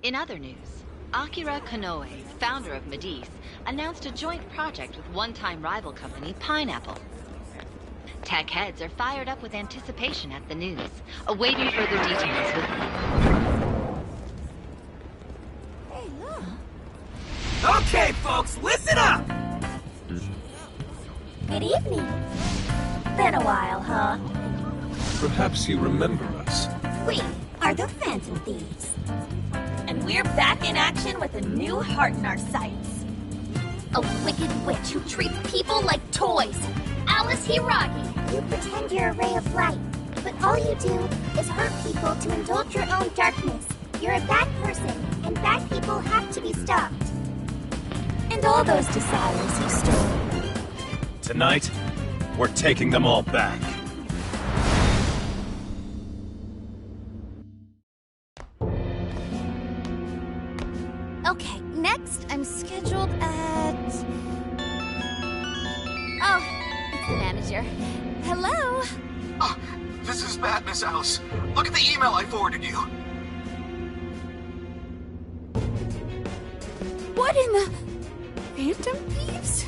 In other news, Akira Konoe, founder of Medice, announced a joint project with one-time rival company Pineapple. Tech heads are fired up with anticipation at the news, awaiting further details with... Hey, look! Okay, folks, listen up! Good evening. Been a while, huh? Perhaps you remember us. We are the Phantom Thieves. And we're back in action with a new heart in our sights. A wicked witch who treats people like toys. Alice Hiragi. You pretend you're a ray of light, but all you do is hurt people to indulge your own darkness. You're a bad person, and bad people have to be stopped. And all those desires you stole. Tonight, we're taking them all back. Okay, next I'm scheduled at... Oh, it's the manager. Hello? Oh, this is bad, Miss Alice. Look at the email I forwarded you. What in the... Phantom Thieves?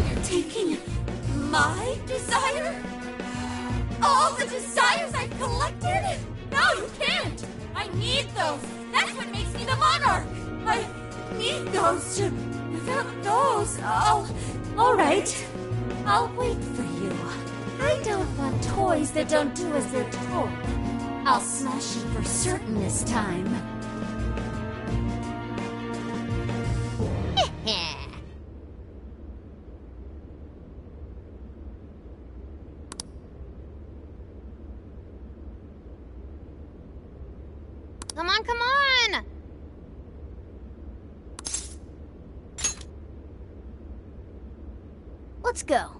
You're taking my desire? All the desires I've collected? No, you can't! I need those! That's what makes me the monarch! I need those to... Without those, all right. I'll wait for you. I don't want toys that don't do as they're told. I'll smash you for certain this time. Come on, come on! Let's go.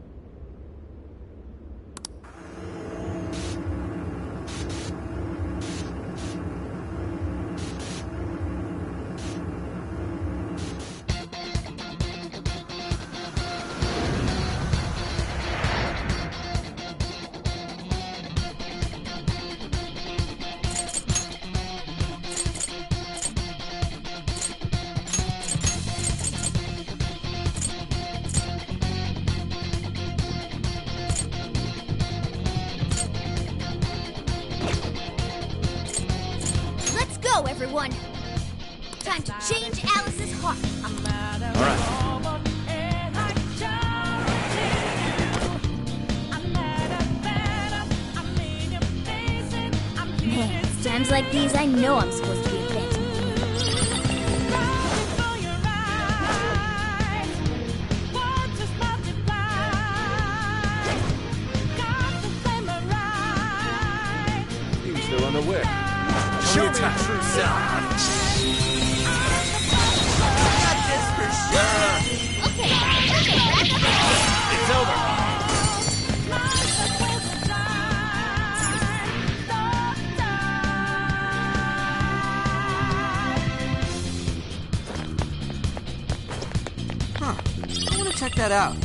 Everyone, time to change Alice's heart. All right. Man, it's times like these I know I'm supposed to be a Phantom Thief. You still unaware. Show me your true self. Got this for sure. Okay, that's it. It's over. Huh. I want to check that out.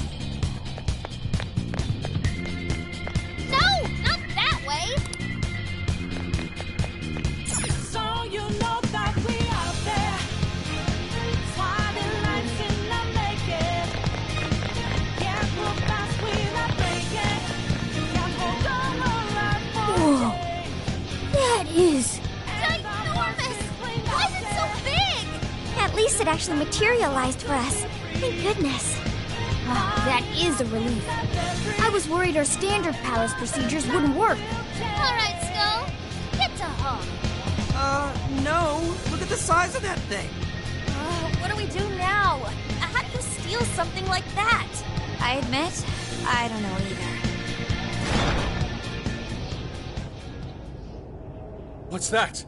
It actually materialized for us. Thank goodness. Oh, that is a relief. I was worried our standard palace procedures wouldn't work. All right, Skull. Get to home. No. Look at the size of that thing. What do we do now? How do you steal something like that? I admit, I don't know either. What's that?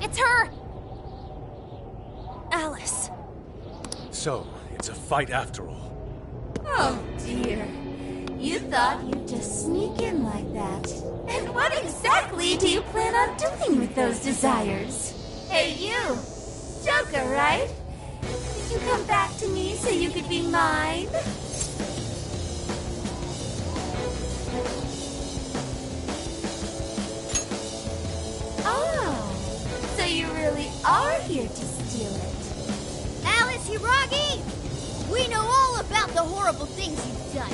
It's her! Alice. So, it's a fight after all. Oh, dear. You thought you'd just sneak in like that. And what exactly do you plan on doing with those desires? Hey, you! Joker, right? Did you come back to me so you could be mine? are here to steal it. Alice Hiragi! We know all about the horrible things you've done.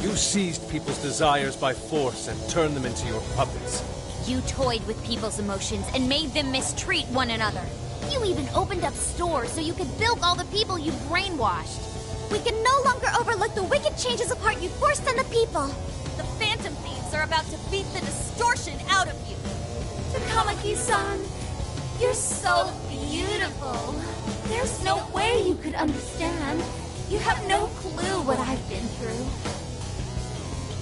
You seized people's desires by force and turned them into your puppets. You toyed with people's emotions and made them mistreat one another. You even opened up stores so you could bilk all the people you brainwashed. We can no longer overlook the wicked changes of heart you forced on the people. The Phantom Thieves are about to beat the distortion out of you. Takamaki-san, you're so beautiful. There's no way you could understand. You have no clue what I've been through.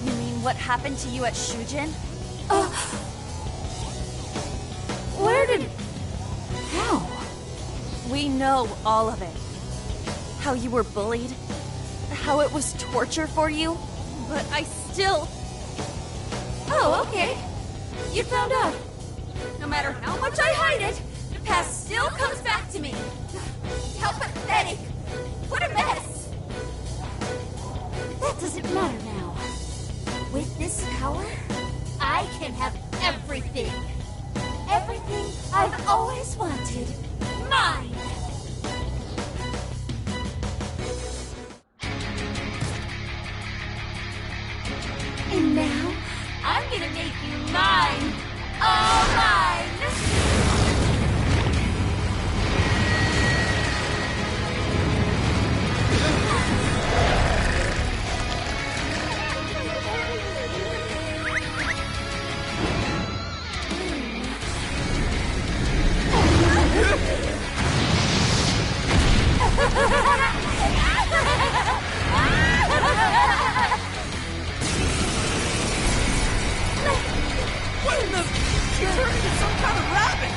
You mean what happened to you at Shujin? Where did... How? We know all of it. How you were bullied, how it was torture for you, but I still... Oh, okay. You found out. No matter how much I hide it, the past still comes back to me. How pathetic. What a mess. That doesn't matter now. With this power, I can have everything. Everything I've always wanted. Mine! And now, I'm gonna make you mine! All mine! What in the... You turned into some kind of rabbit!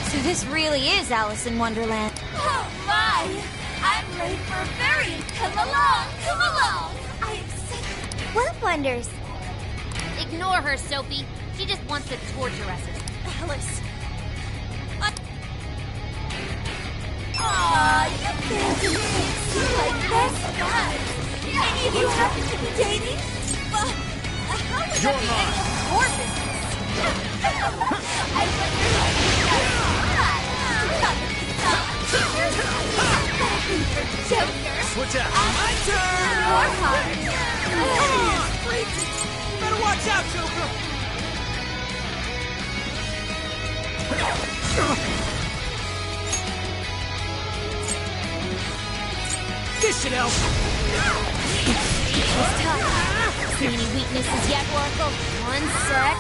So this really is Alice in Wonderland. Oh my! I'm ready for a variant! Come along! Come along! I accept... What wonders? Ignore her, Sophie. She just wants to torture us. Alice! Aw, you abandoned me! My best guys! Any of you happen to be dating? Well, how would that be any of your business? I wonder how you guys... Joker! Switch out! My turn! Your heart! Come on, freak! You better watch out, Joker! Dish it, Elf! It's tough. See any weaknesses yet, Oracle? One sec.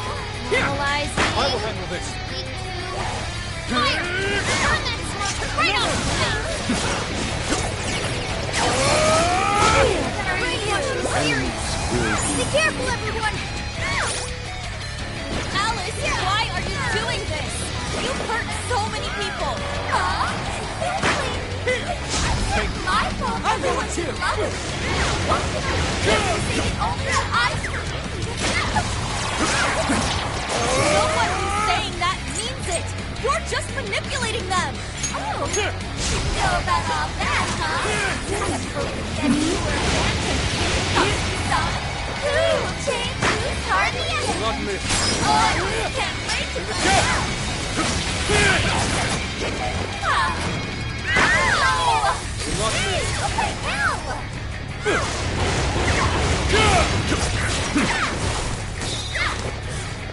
Analyze. I will handle this. Fire! Burn that smoke right off his face! Brainwashing is serious! Be careful, everyone! Alice, why are you doing this? You hurt so many people! My fault. I'll do it too! What can I do? Only I No one who's saying that means it! You're just manipulating them! Oh, you know about all that, huh? I suppose that you were Who will change whose heart the enemy? Not me. Oh, I can't wait to Ow! Not me. Okay, now!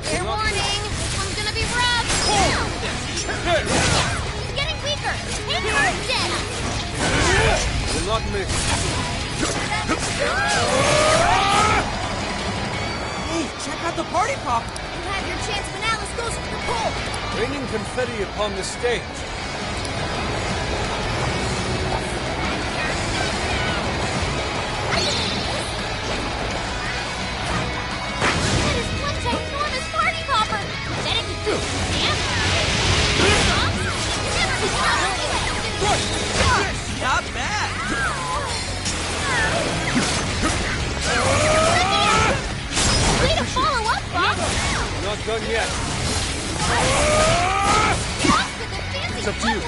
Fair warning, this one's gonna be rough! He's getting weaker! Hit her instead! Will not miss. Hey, check out the party popper! You have your chance when Alice goes to the pole! Raining confetti upon the stage. That is one ginormous party popper! That is a Not bad! way to follow up, Bob! Not done yet. It's up to you.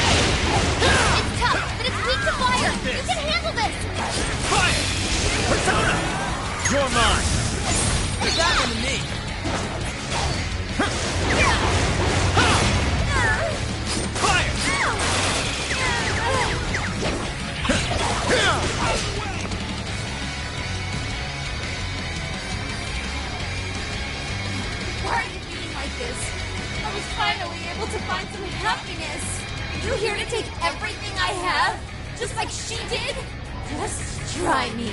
It's tough, but it's weak to fire. You can handle this. Fire! Persona! You're mine! Leave that one to me. Fire! Why are you being like this? I was finally able to find some happiness. You here to take everything I have? Just like she did? Just try me.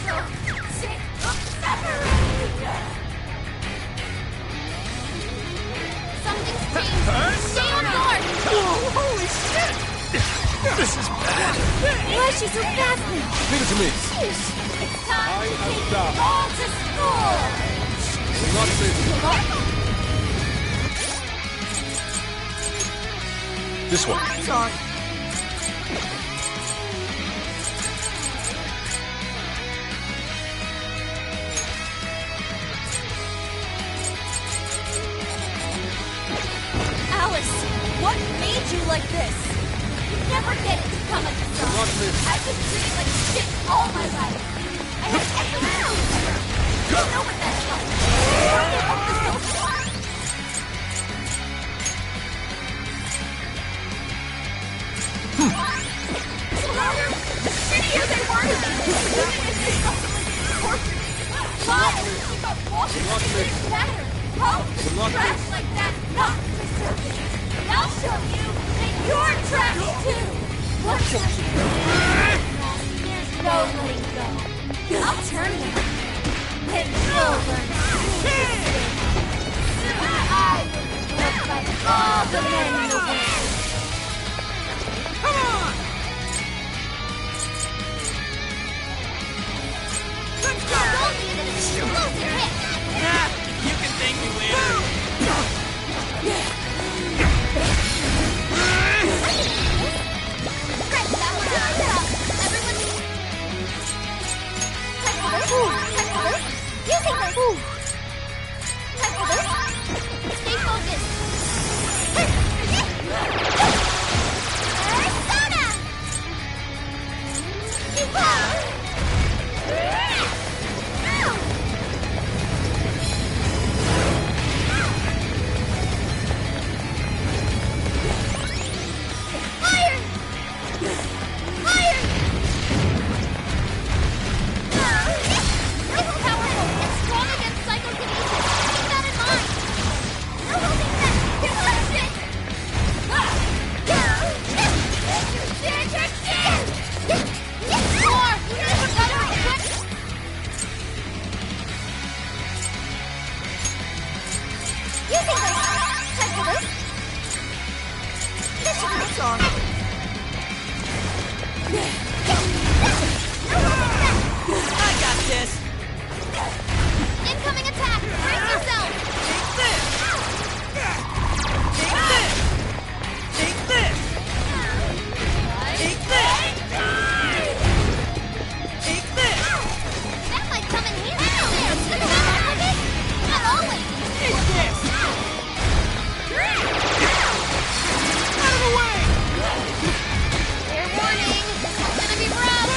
So sick of separating. Something's changed. Stay on guard. Holy shit! This is bad! Why is she so fast now? Leave it to me. Sheesh. It's time I to am take Doc. you all to school. Will not save you. This one. Sorry. Alice, what made you like this? You never get it to come at Will yourself. not save you. I've been treated like shit all my life. I had everything. You know what that's like. Don't give up the social. Shitty as they were to me, even if they torture me, why keep up walking Will not into save this you. pattern? Hope Will not trash save you. like that, not deserving. And I'll show you that you're trash too. What's your There's no letting go. I'll turn you. And you'll learn to I will be loved by all the men in the world. Come on! Let's go! Don't need an explosive hit. Nah, you can thank me later. Press that one up. Everyone. Time for this. Time for this. Using this. Time for this. Stay focused. Persona! Fire! Fire! It's powerful and strong against psychokinesis. Keep that in mind. No holding back. You're the shit. More! You never got out of it. Using this. Time for this. This should be strong. I got this. Incoming attack! Brace yourself! Take this. Take this. Take this. Take this. Take this. That might come in handy someday. Does it happen like it? Not always. Take this. Out of the way. Fair warning. This is gonna be rough.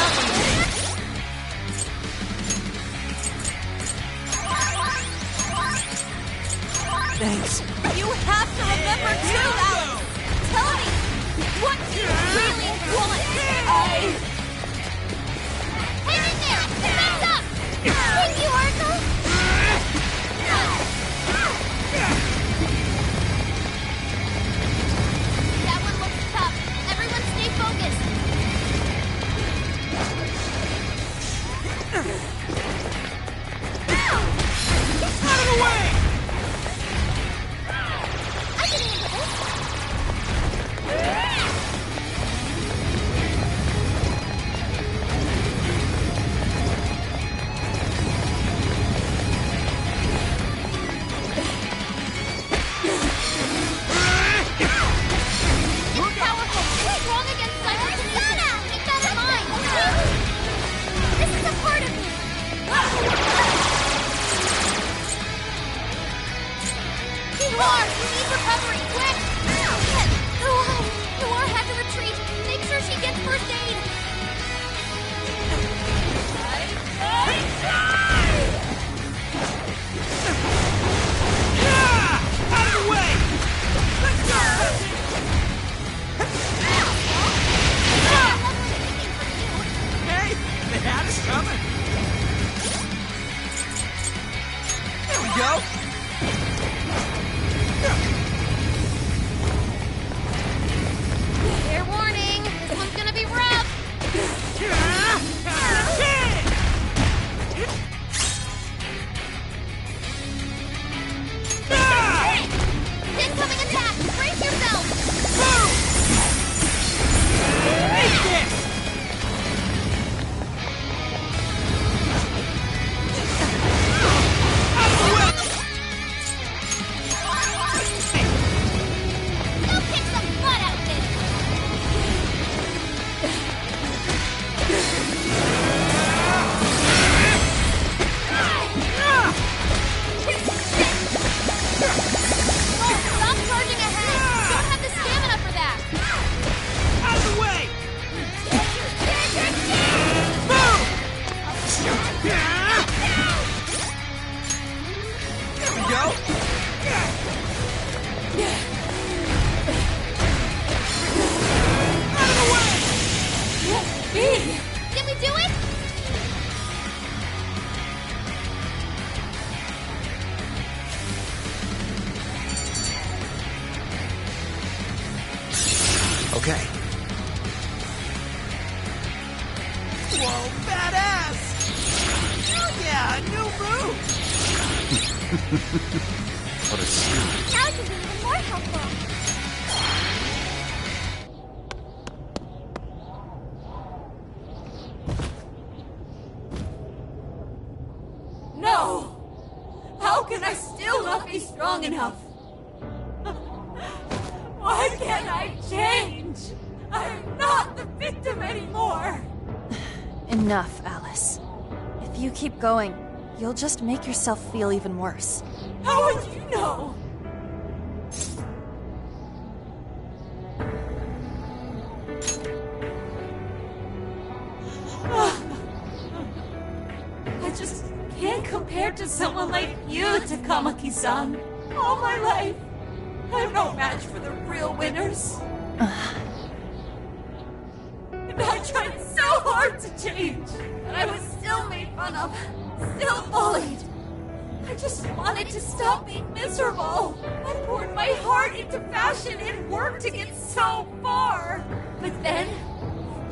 that one. Thanks. You have to remember too, Alice! Tell me, what do you really want? Hang in there! Back up! Thank you, Oracle! That one looks tough. Everyone stay focused. Out of the way! I can handle this. It's powerful. Strong against Cybertana. Keep that in mind. This is a part of me. Noir, you need recovery, quick! Noir had to retreat. Make sure she gets first aid. Out of the way! Let's go! Hey, the hat is coming. There we go. Fair warning, this one's gonna be rough. Incoming attack! Brace yourself! Take this! Out of the way! Go kick some butt out this! Stop charging ahead! Don't have the stamina for that! Out of the way! There we go! Out of the way! Did we do it? Okay. Whoa, badass! Oh yeah, a new move! What a steal. Now it can be even more helpful. No! How can I still not be strong enough? Why can't I change? I'm not the victim anymore! Enough, Alice. If you keep going, you'll just make yourself feel even worse. How would you know? I just can't compare to someone like you, Takamaki-san. All my life, I'm no match for the real winners. And I tried so hard to change, but I was still made fun of, still bullied. I just wanted to stop being miserable. I poured my heart into fashion and worked to get so far. But then,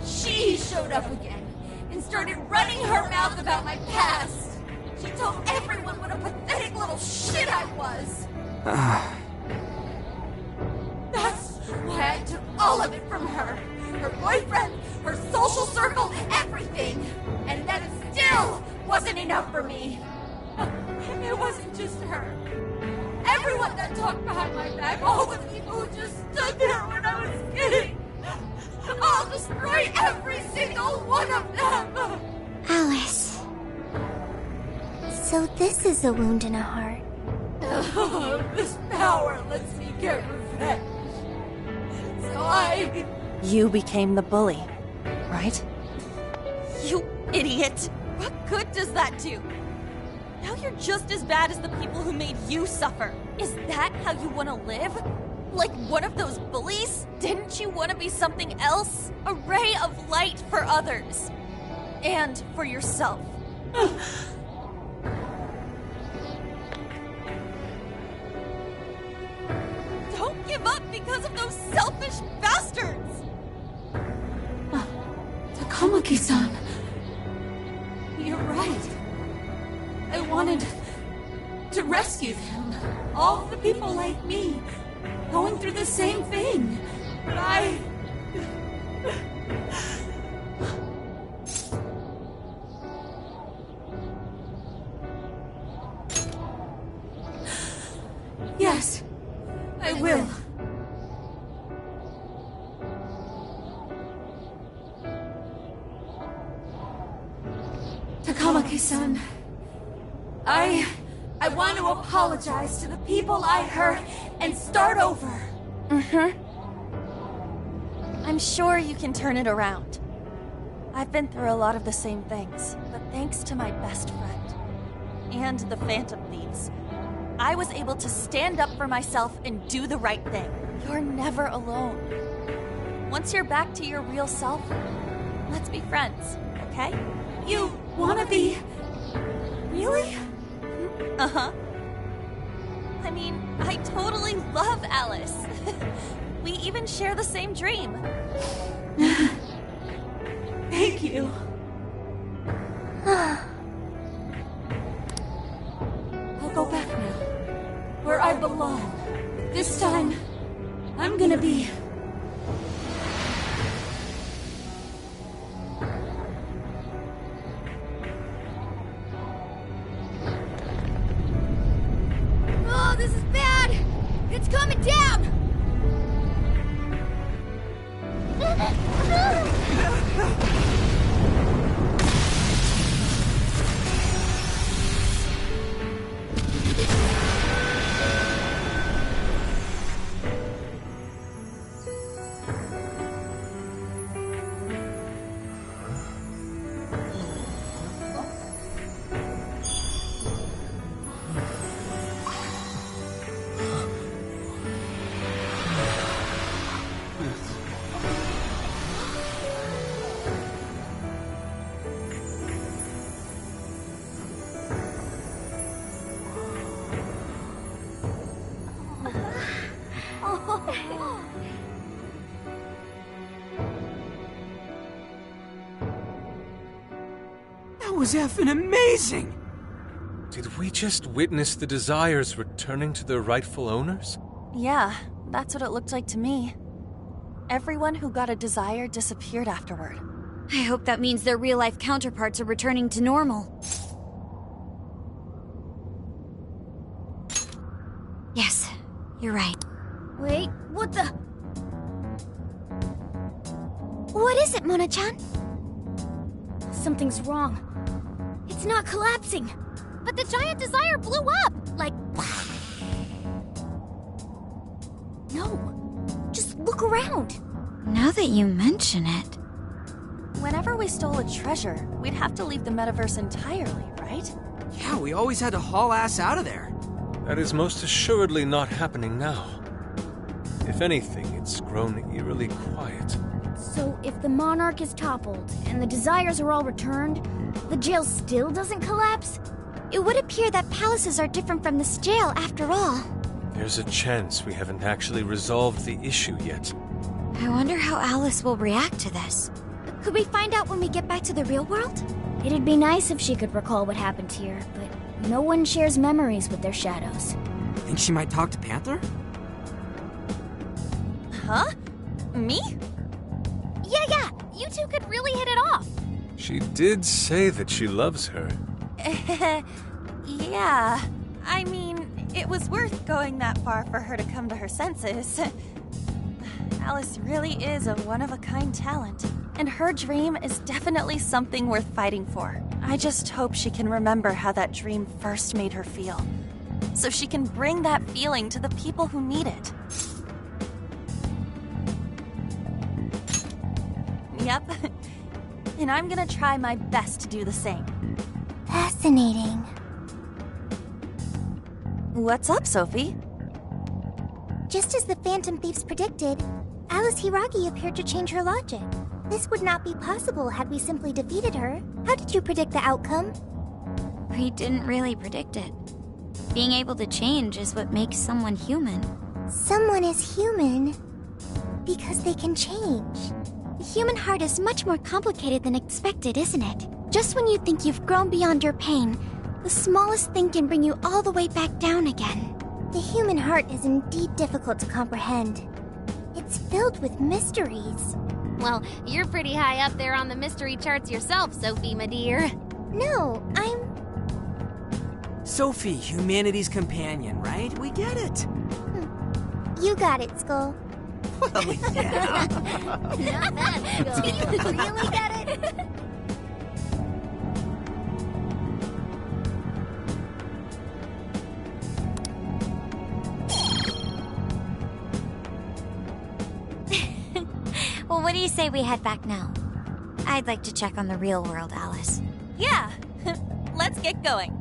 she showed up again and started running her mouth about my past. She told everyone what a pathetic little shit I was. That's why I took all of it from her. Her boyfriend, her social circle, everything. And that still wasn't enough for me. It wasn't just her. Everyone that talked behind my back, all the people who just stood there when I was kidding. I'll destroy every single one of them. Alice. So this is a wound in a heart. This power lets me get revenge. So You became the bully, right? idiot! What good does that do? Now you're just as bad as the people who made you suffer. Is that how you want to live? Like one of those bullies? Didn't you want to be something else? A ray of light for others. And for yourself. Don't give up because of those selfish bastards! Takamaki-san. You're right. I wanted to rescue them. All the people like me, going through the same thing. But I... Yes, I will. Takamaki-san, I want to apologize to the people I hurt and start over. I'm sure you can turn it around. I've been through a lot of the same things, but thanks to my best friend and the Phantom Thieves, I was able to stand up for myself and do the right thing. You're never alone. Once you're back to your real self, let's be friends, okay? You wanna be... Really? Uh-huh. I mean, I totally love Alice. We even share the same dream. Thank you. I'll go back now, where I belong. This time, I'm gonna be... Oh, this is bad! It's coming down! That was effing amazing! Did we just witness the Desires returning to their rightful owners? Yeah, that's what it looked like to me. Everyone who got a desire disappeared afterward. I hope that means their real-life counterparts are returning to normal. Yes, you're right. Wait, what the... What is it, Mona-chan? Something's wrong. It's not collapsing. But the giant desire blew up! Like... No. Just look around. Now that you mention it... Whenever we stole a treasure, we'd have to leave the metaverse entirely, right? Yeah, we always had to haul ass out of there. That is most assuredly not happening now. If anything, it's grown eerily quiet. So if the Monarch is toppled and the Desires are all returned, the jail still doesn't collapse? It would appear that palaces are different from this jail after all. There's a chance we haven't actually resolved the issue yet. I wonder how Alice will react to this. Could we find out when we get back to the real world? It'd be nice if she could recall what happened here, but no one shares memories with their shadows. Think she might talk to Panther? Huh? Me? Yeah, you two could really hit it off. She did say that she loves her. Yeah. I mean, it was worth going that far for her to come to her senses. Alice really is a one-of-a-kind talent, and her dream is definitely something worth fighting for. I just hope she can remember how that dream first made her feel, so she can bring that feeling to the people who need it. Yep. and I'm gonna try my best to do the same. Fascinating. What's up, Sophie? Just as the Phantom Thieves predicted, Alice Hiragi appeared to change her logic. This would not be possible had we simply defeated her. How did you predict the outcome? We didn't really predict it. Being able to change is what makes someone human. Someone is human because they can change. The human heart is much more complicated than expected, isn't it? Just when you think you've grown beyond your pain, the smallest thing can bring you all the way back down again. The human heart is indeed difficult to comprehend. It's filled with mysteries. Well, you're pretty high up there on the mystery charts yourself, Sophie, my dear. No, I'm... Sophie, humanity's companion, right? We get it. You got it, Skull. Well, yeah. Not that, Do you really get it? Well, what do you say we head back now? I'd like to check on the real world, Alice. Yeah, let's get going.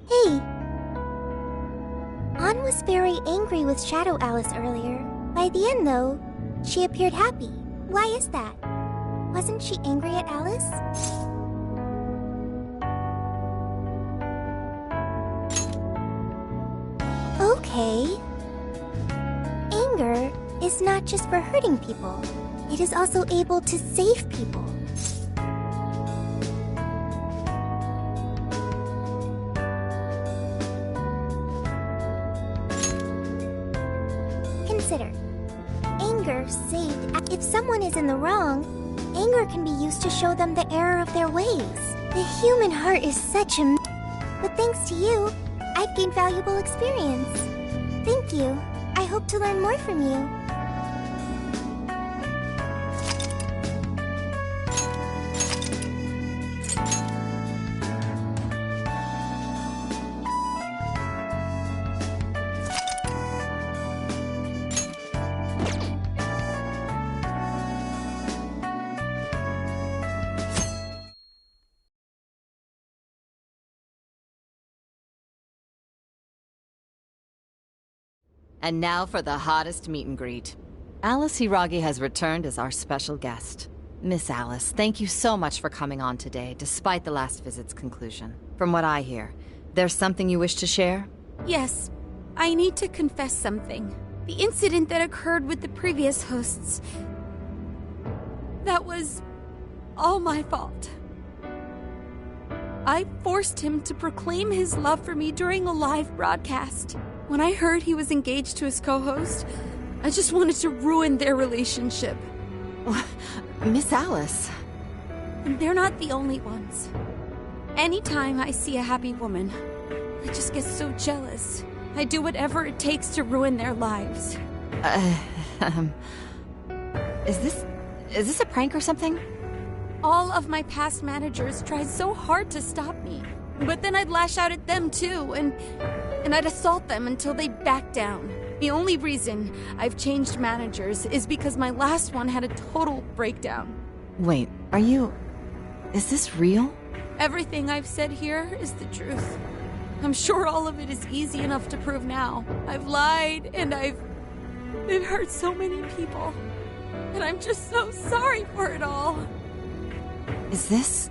Hey! Ann was very angry with Shadow Alice earlier. By the end, though, she appeared happy. Why is that? Wasn't she angry at Alice? Okay. Anger is not just for hurting people. It is also able to save people. Consider. Anger saved. If someone is in the wrong, anger can be used to show them the error of their ways. The human heart is such a... But thanks to you, I've gained valuable experience. Thank you. I hope to learn more from you. And now for the hottest meet and greet. Alice Hiragi has returned as our special guest. Miss Alice, thank you so much for coming on today, despite the last visit's conclusion. From what I hear, there's something you wish to share? Yes, I need to confess something. The incident that occurred with the previous hosts... that was all my fault. I forced him to proclaim his love for me during a live broadcast. When I heard he was engaged to his co-host, I just wanted to ruin their relationship. Miss Alice... And they're not the only ones. Anytime I see a happy woman, I just get so jealous. I do whatever it takes to ruin their lives. Is this a prank or something? All of my past managers tried so hard to stop me. But then I'd lash out at them too, and I'd assault them until they'd back down. The only reason I've changed managers is because my last one had a total breakdown. Wait, is this real? Everything I've said here is the truth. I'm sure all of it is easy enough to prove now. I've lied, and it hurt so many people. And I'm just so sorry for it all. Is this...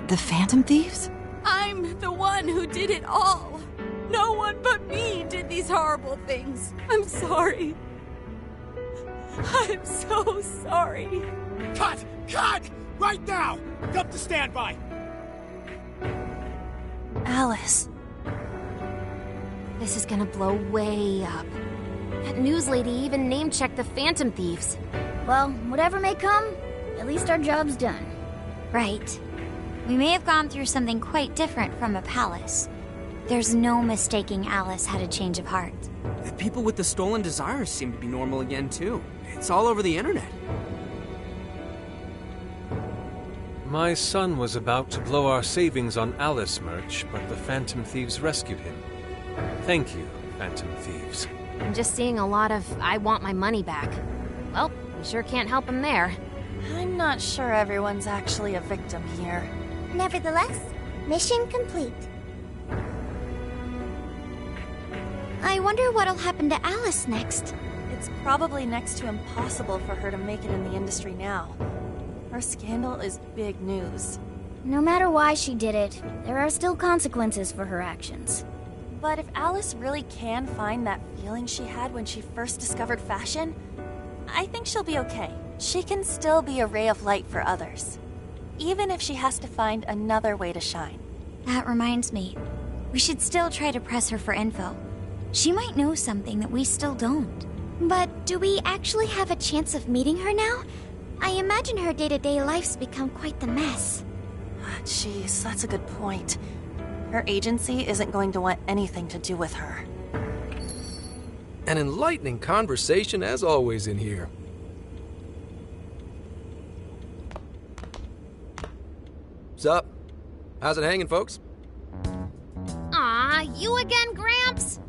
the Phantom Thieves? I'm the one who did it all. No one but me did these horrible things. I'm sorry. I'm so sorry. Cut! Cut! Right now! Up to standby! Alice. This is gonna blow way up. That news lady even name-checked the Phantom Thieves. Well, whatever may come, at least our job's done. Right. We may have gone through something quite different from a palace, There's no mistaking Alice had a change of heart. The people with the stolen desires seem to be normal again, too. It's all over the internet. My son was about to blow our savings on Alice merch, but the Phantom Thieves rescued him. Thank you, Phantom Thieves. I'm just seeing a lot of I want my money back. Well, we sure can't help him there. I'm not sure everyone's actually a victim here. Nevertheless, mission complete. I wonder what'll happen to Alice next. It's probably next to impossible for her to make it in the industry now. Her scandal is big news. No matter why she did it, there are still consequences for her actions. But if Alice really can find that feeling she had when she first discovered fashion, I think she'll be okay. She can still be a ray of light for others, even if she has to find another way to shine. That reminds me, we should still try to press her for info. She might know something that we still don't. But do we actually have a chance of meeting her now? I imagine her day-to-day life's become quite the mess. Jeez, that's a good point. Her agency isn't going to want anything to do with her. An enlightening conversation as always in here. Sup? How's it hanging, folks? Aw, you again, Gramps?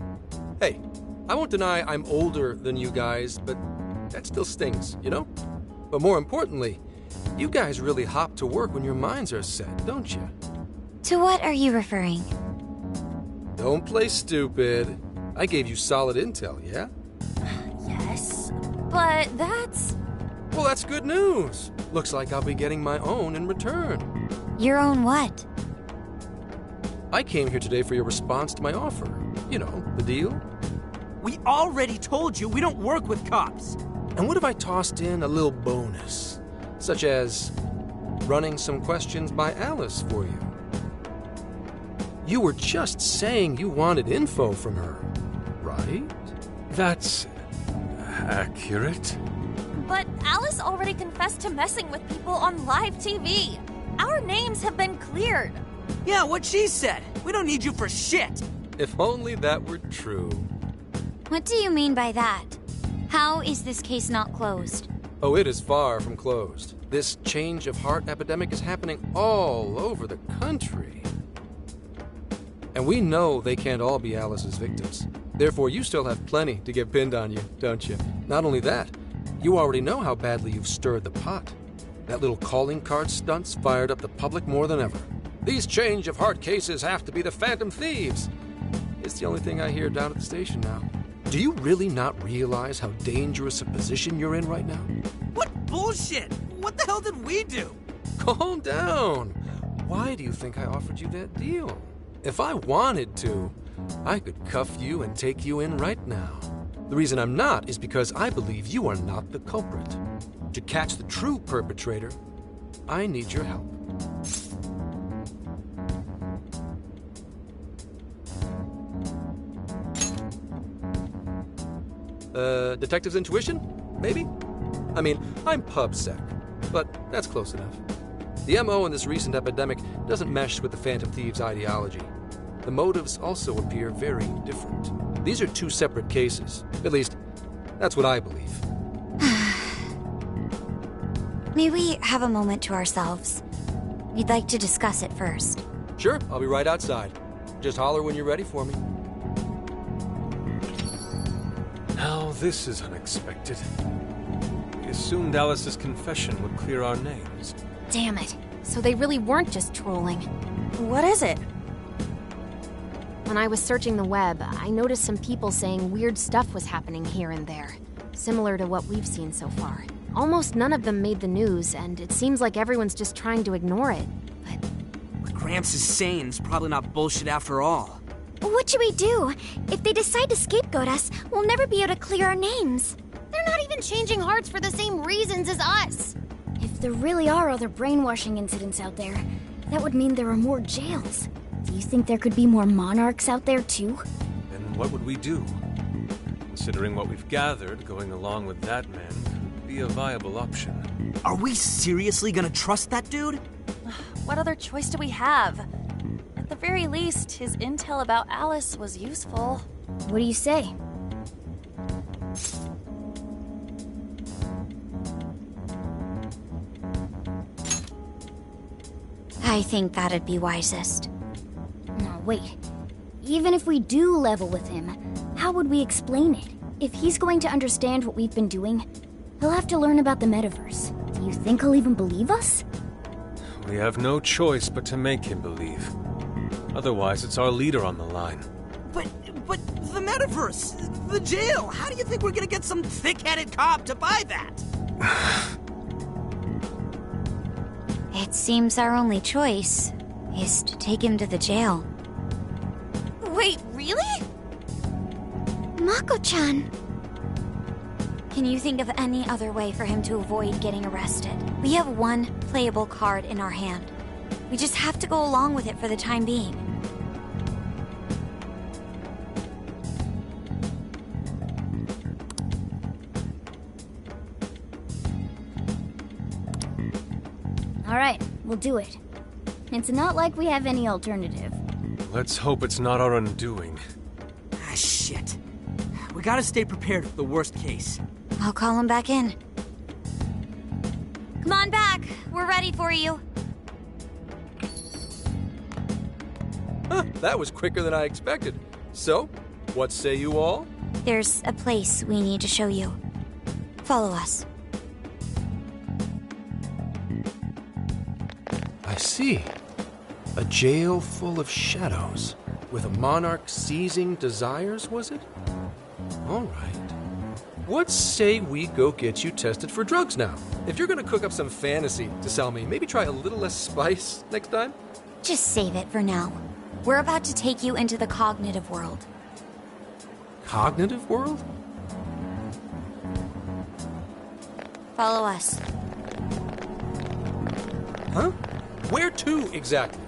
Hey, I won't deny I'm older than you guys, but that still stings, you know? But more importantly, you guys really hop to work when your minds are set, don't you? To what are you referring? Don't play stupid. I gave you solid intel, yeah? Yes, but that's... Well, that's good news. Looks like I'll be getting my own in return. Your own what? I came here today for your response to my offer. You know, the deal. We already told you we don't work with cops. And what if I tossed in a little bonus? Such as running some questions by Alice for you. You were just saying you wanted info from her, right? That's accurate. But Alice already confessed to messing with people on live TV. Our names have been cleared. Yeah, what she said. We don't need you for shit. If only that were true. What do you mean by that? How is this case not closed? Oh, it is far from closed. This change of heart epidemic is happening all over the country. And we know they can't all be Alice's victims. Therefore, you still have plenty to get pinned on you, don't you? Not only that, you already know how badly you've stirred the pot. That little calling card stunt's fired up the public more than ever. These change of heart cases have to be the Phantom Thieves. It's the only thing I hear down at the station now. Do you really not realize how dangerous a position you're in right now? What bullshit? What the hell did we do? Calm down. Why do you think I offered you that deal? If I wanted to, I could cuff you and take you in right now. The reason I'm not is because I believe you are not the culprit. To catch the true perpetrator, I need your help. Detective's intuition? Maybe? I mean, I'm PubSec, but that's close enough. The MO in this recent epidemic doesn't mesh with the Phantom Thieves' ideology. The motives also appear very different. These are two separate cases. At least, that's what I believe. May we have a moment to ourselves? We'd like to discuss it first. Sure, I'll be right outside. Just holler when you're ready for me. Now this is unexpected. We assumed Alice's confession would clear our names. Damn it. So they really weren't just trolling. What is it? When I was searching the web, I noticed some people saying weird stuff was happening here and there, similar to what we've seen so far. Almost none of them made the news, and it seems like everyone's just trying to ignore it. But what Gramps is saying is probably not bullshit after all. What should we do? If they decide to scapegoat us, we'll never be able to clear our names. They're not even changing hearts for the same reasons as us. If there really are other brainwashing incidents out there, that would mean there are more jails. Do you think there could be more monarchs out there too? Then what would we do? Considering what we've gathered, going along with that man could be a viable option. Are we seriously gonna trust that dude? What other choice do we have? At the very least, his intel about Alice was useful. What do you say? I think that'd be wisest. No, wait. Even if we do level with him, how would we explain it? If he's going to understand what we've been doing, he'll have to learn about the metaverse. Do you think he'll even believe us? We have no choice but to make him believe. Otherwise, it's our leader on the line. But the metaverse, the jail, how do you think we're gonna get some thick-headed cop to buy that? It seems our only choice is to take him to the jail. Wait, really? Mako-chan! Can you think of any other way for him to avoid getting arrested? We have one playable card in our hand. We just have to go along with it for the time being. Alright, we'll do it. It's not like we have any alternative. Let's hope it's not our undoing. Ah, shit. We gotta stay prepared for the worst case. I'll call him back in. Come on back. We're ready for you. Huh, that was quicker than I expected. So, what say you all? There's a place we need to show you. Follow us. I see. A jail full of shadows. With a monarch seizing desires, was it? All right. What say we go get you tested for drugs now? If you're gonna cook up some fantasy to sell me, maybe try a little less spice next time? Just save it for now. We're about to take you into the cognitive world. Cognitive world? Follow us. Huh? Where to, exactly?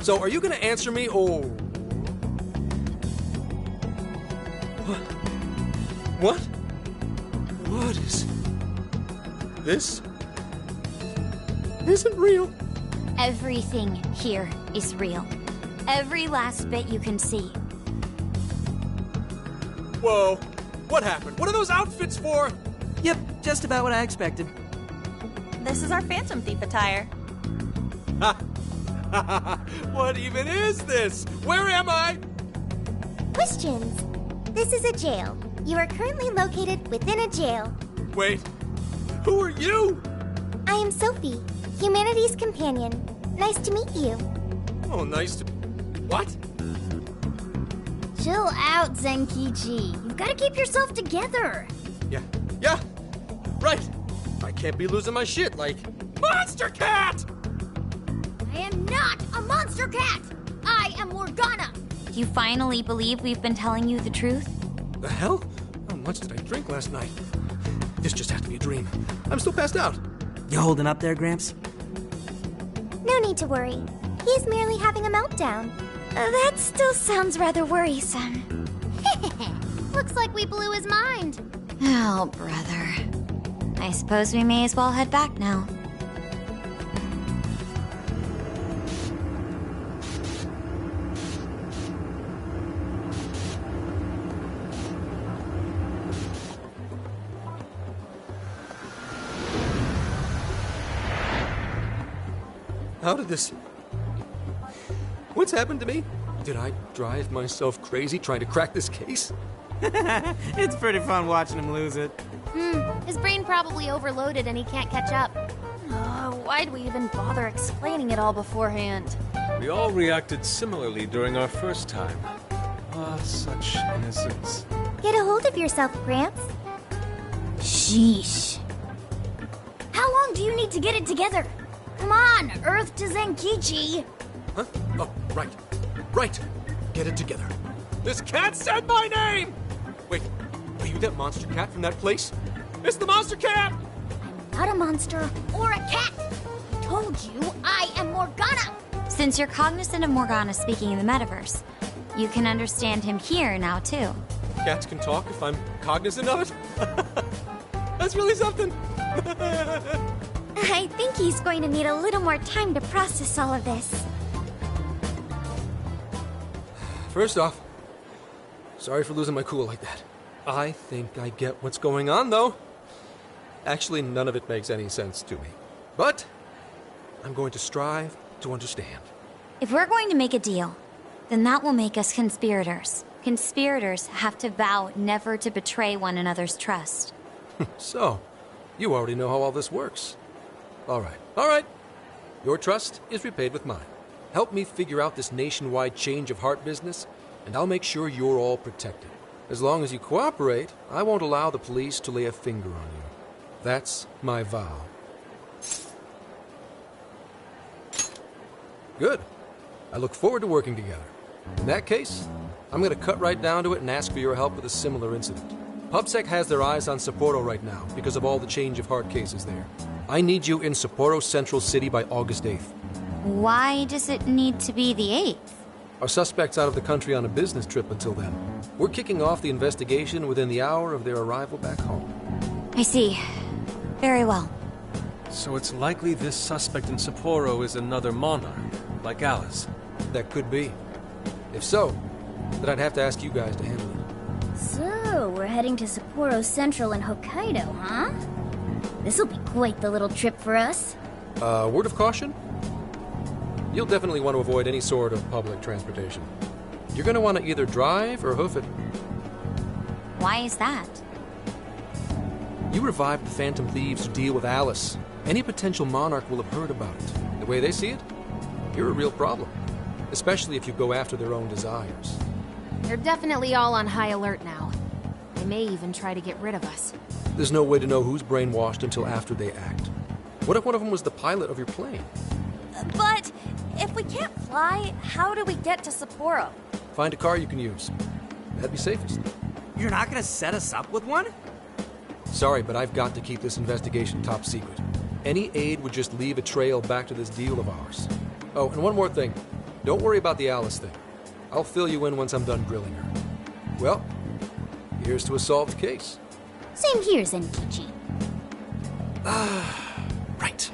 So, are you gonna answer me, or... What? What is... This isn't real. Everything here is real. Every last bit you can see. Whoa. What happened? What are those outfits for? Yep, just about what I expected. This is our Phantom Thief attire. What even is this? Where am I? Questions. This is a jail. You are currently located within a jail. Wait, who are you? I am Sophie, humanity's companion. Nice to meet you. Oh, nice to... What? Chill out, Zenkichi. You've got to keep yourself together. Yeah, right. I can't be losing my shit like... Monster Cat! I am not a monster cat! I am Morgana! You finally believe we've been telling you the truth? The hell? How much did I drink last night? This just has to be a dream. I'm still passed out. You holding up there, Gramps? No need to worry. He's merely having a meltdown. That still sounds rather worrisome. Looks like we blew his mind. Oh, brother. I suppose we may as well head back now. How did this... What's happened to me? Did I drive myself crazy trying to crack this case? It's pretty fun watching him lose it. His brain probably overloaded and he can't catch up. Why'd we even bother explaining it all beforehand? We all reacted similarly during our first time. Ah, such innocence. Get a hold of yourself, Gramps. Sheesh. How long do you need to get it together? Come on, Earth to Zenkichi. Huh? Oh, right. Right. Get it together. This cat said my name! Wait, are you that monster cat from that place? It's the monster cat! not a monster or a cat. I told you I am Morgana. Since you're cognizant of Morgana speaking in the metaverse, you can understand him here now, too. Cats can talk if I'm cognizant of it? That's really something. I think he's going to need a little more time to process all of this. First off, sorry for losing my cool like that. I think I get what's going on, though. Actually, none of it makes any sense to me. But I'm going to strive to understand. If we're going to make a deal, then that will make us conspirators. Conspirators have to vow never to betray one another's trust. So, you already know how all this works. All right. Your trust is repaid with mine. Help me figure out this nationwide change of heart business, and I'll make sure you're all protected. As long as you cooperate, I won't allow the police to lay a finger on you. That's my vow. Good. I look forward to working together. In that case, I'm going to cut right down to it and ask for your help with a similar incident. PubSec has their eyes on Sapporo right now because of all the change of heart cases there. I need you in Sapporo Central City by August 8th. Why does it need to be the 8th? Our suspect's out of the country on a business trip until then. We're kicking off the investigation within the hour of their arrival back home. I see. Very well. So it's likely this suspect in Sapporo is another monarch, like Alice. That could be. If so, then I'd have to ask you guys to handle it. So, we're heading to Sapporo Central in Hokkaido, huh? This'll be quite the little trip for us. Word of caution? You'll definitely want to avoid any sort of public transportation. You're going to want to either drive or hoof it. Why is that? You revived the Phantom Thieves to deal with Alice. Any potential monarch will have heard about it. The way they see it, you're a real problem. Especially if you go after their own desires. They're definitely all on high alert now. They may even try to get rid of us. There's no way to know who's brainwashed until after they act. What if one of them was the pilot of your plane? But if we can't fly, how do we get to Sapporo? Find a car you can use. That'd be safest. You're not gonna set us up with one? Sorry, but I've got to keep this investigation top secret. Any aid would just leave a trail back to this deal of ours. Oh, and one more thing. Don't worry about the Alice thing. I'll fill you in once I'm done grilling her. Well, here's to a solved case. Same here, Zenkichi. Right.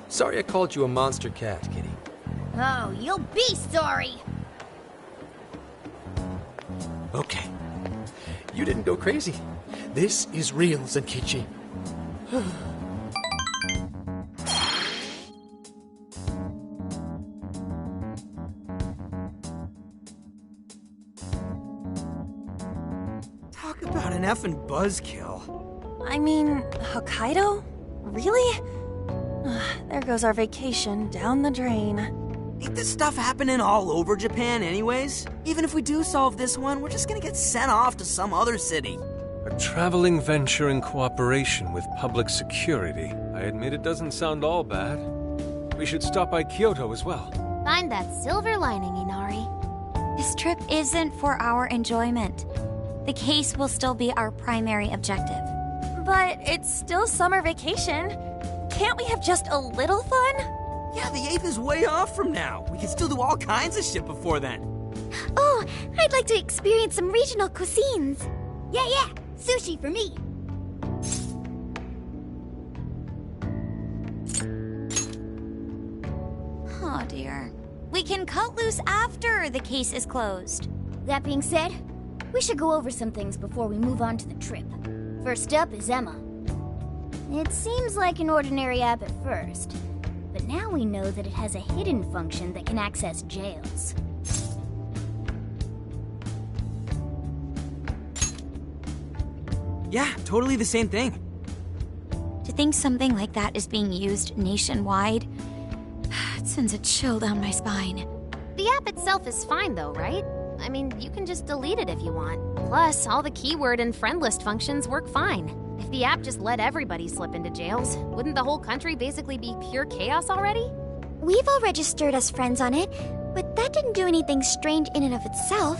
Sorry I called you a monster cat, kitty. Oh, you'll be sorry! Okay. You didn't go crazy. This is real, Zenkichi. Talk about an effing buzzkill. I mean, Hokkaido? Really? There goes our vacation down the drain. Ain't this stuff happening all over Japan anyways? Even if we do solve this one, we're just gonna get sent off to some other city. A traveling venture in cooperation with public security. I admit it doesn't sound all bad. We should stop by Kyoto as well. Find that silver lining, Inari. This trip isn't for our enjoyment. The case will still be our primary objective. But it's still summer vacation. Can't we have just a little fun? Yeah, the 8th is way off from now. We can still do all kinds of shit before then. Oh, I'd like to experience some regional cuisines. Yeah, sushi for me. Oh dear. We can cut loose after the case is closed. That being said, we should go over some things before we move on to the trip. First up is Emma. It seems like an ordinary app at first, but now we know that it has a hidden function that can access jails. Yeah, totally the same thing. To think something like that is being used nationwide, it sends a chill down my spine. The app itself is fine though, right? I mean, you can just delete it if you want. Plus, all the keyword and friend list functions work fine. If the app just let everybody slip into jails, wouldn't the whole country basically be pure chaos already? We've all registered as friends on it, but that didn't do anything strange in and of itself.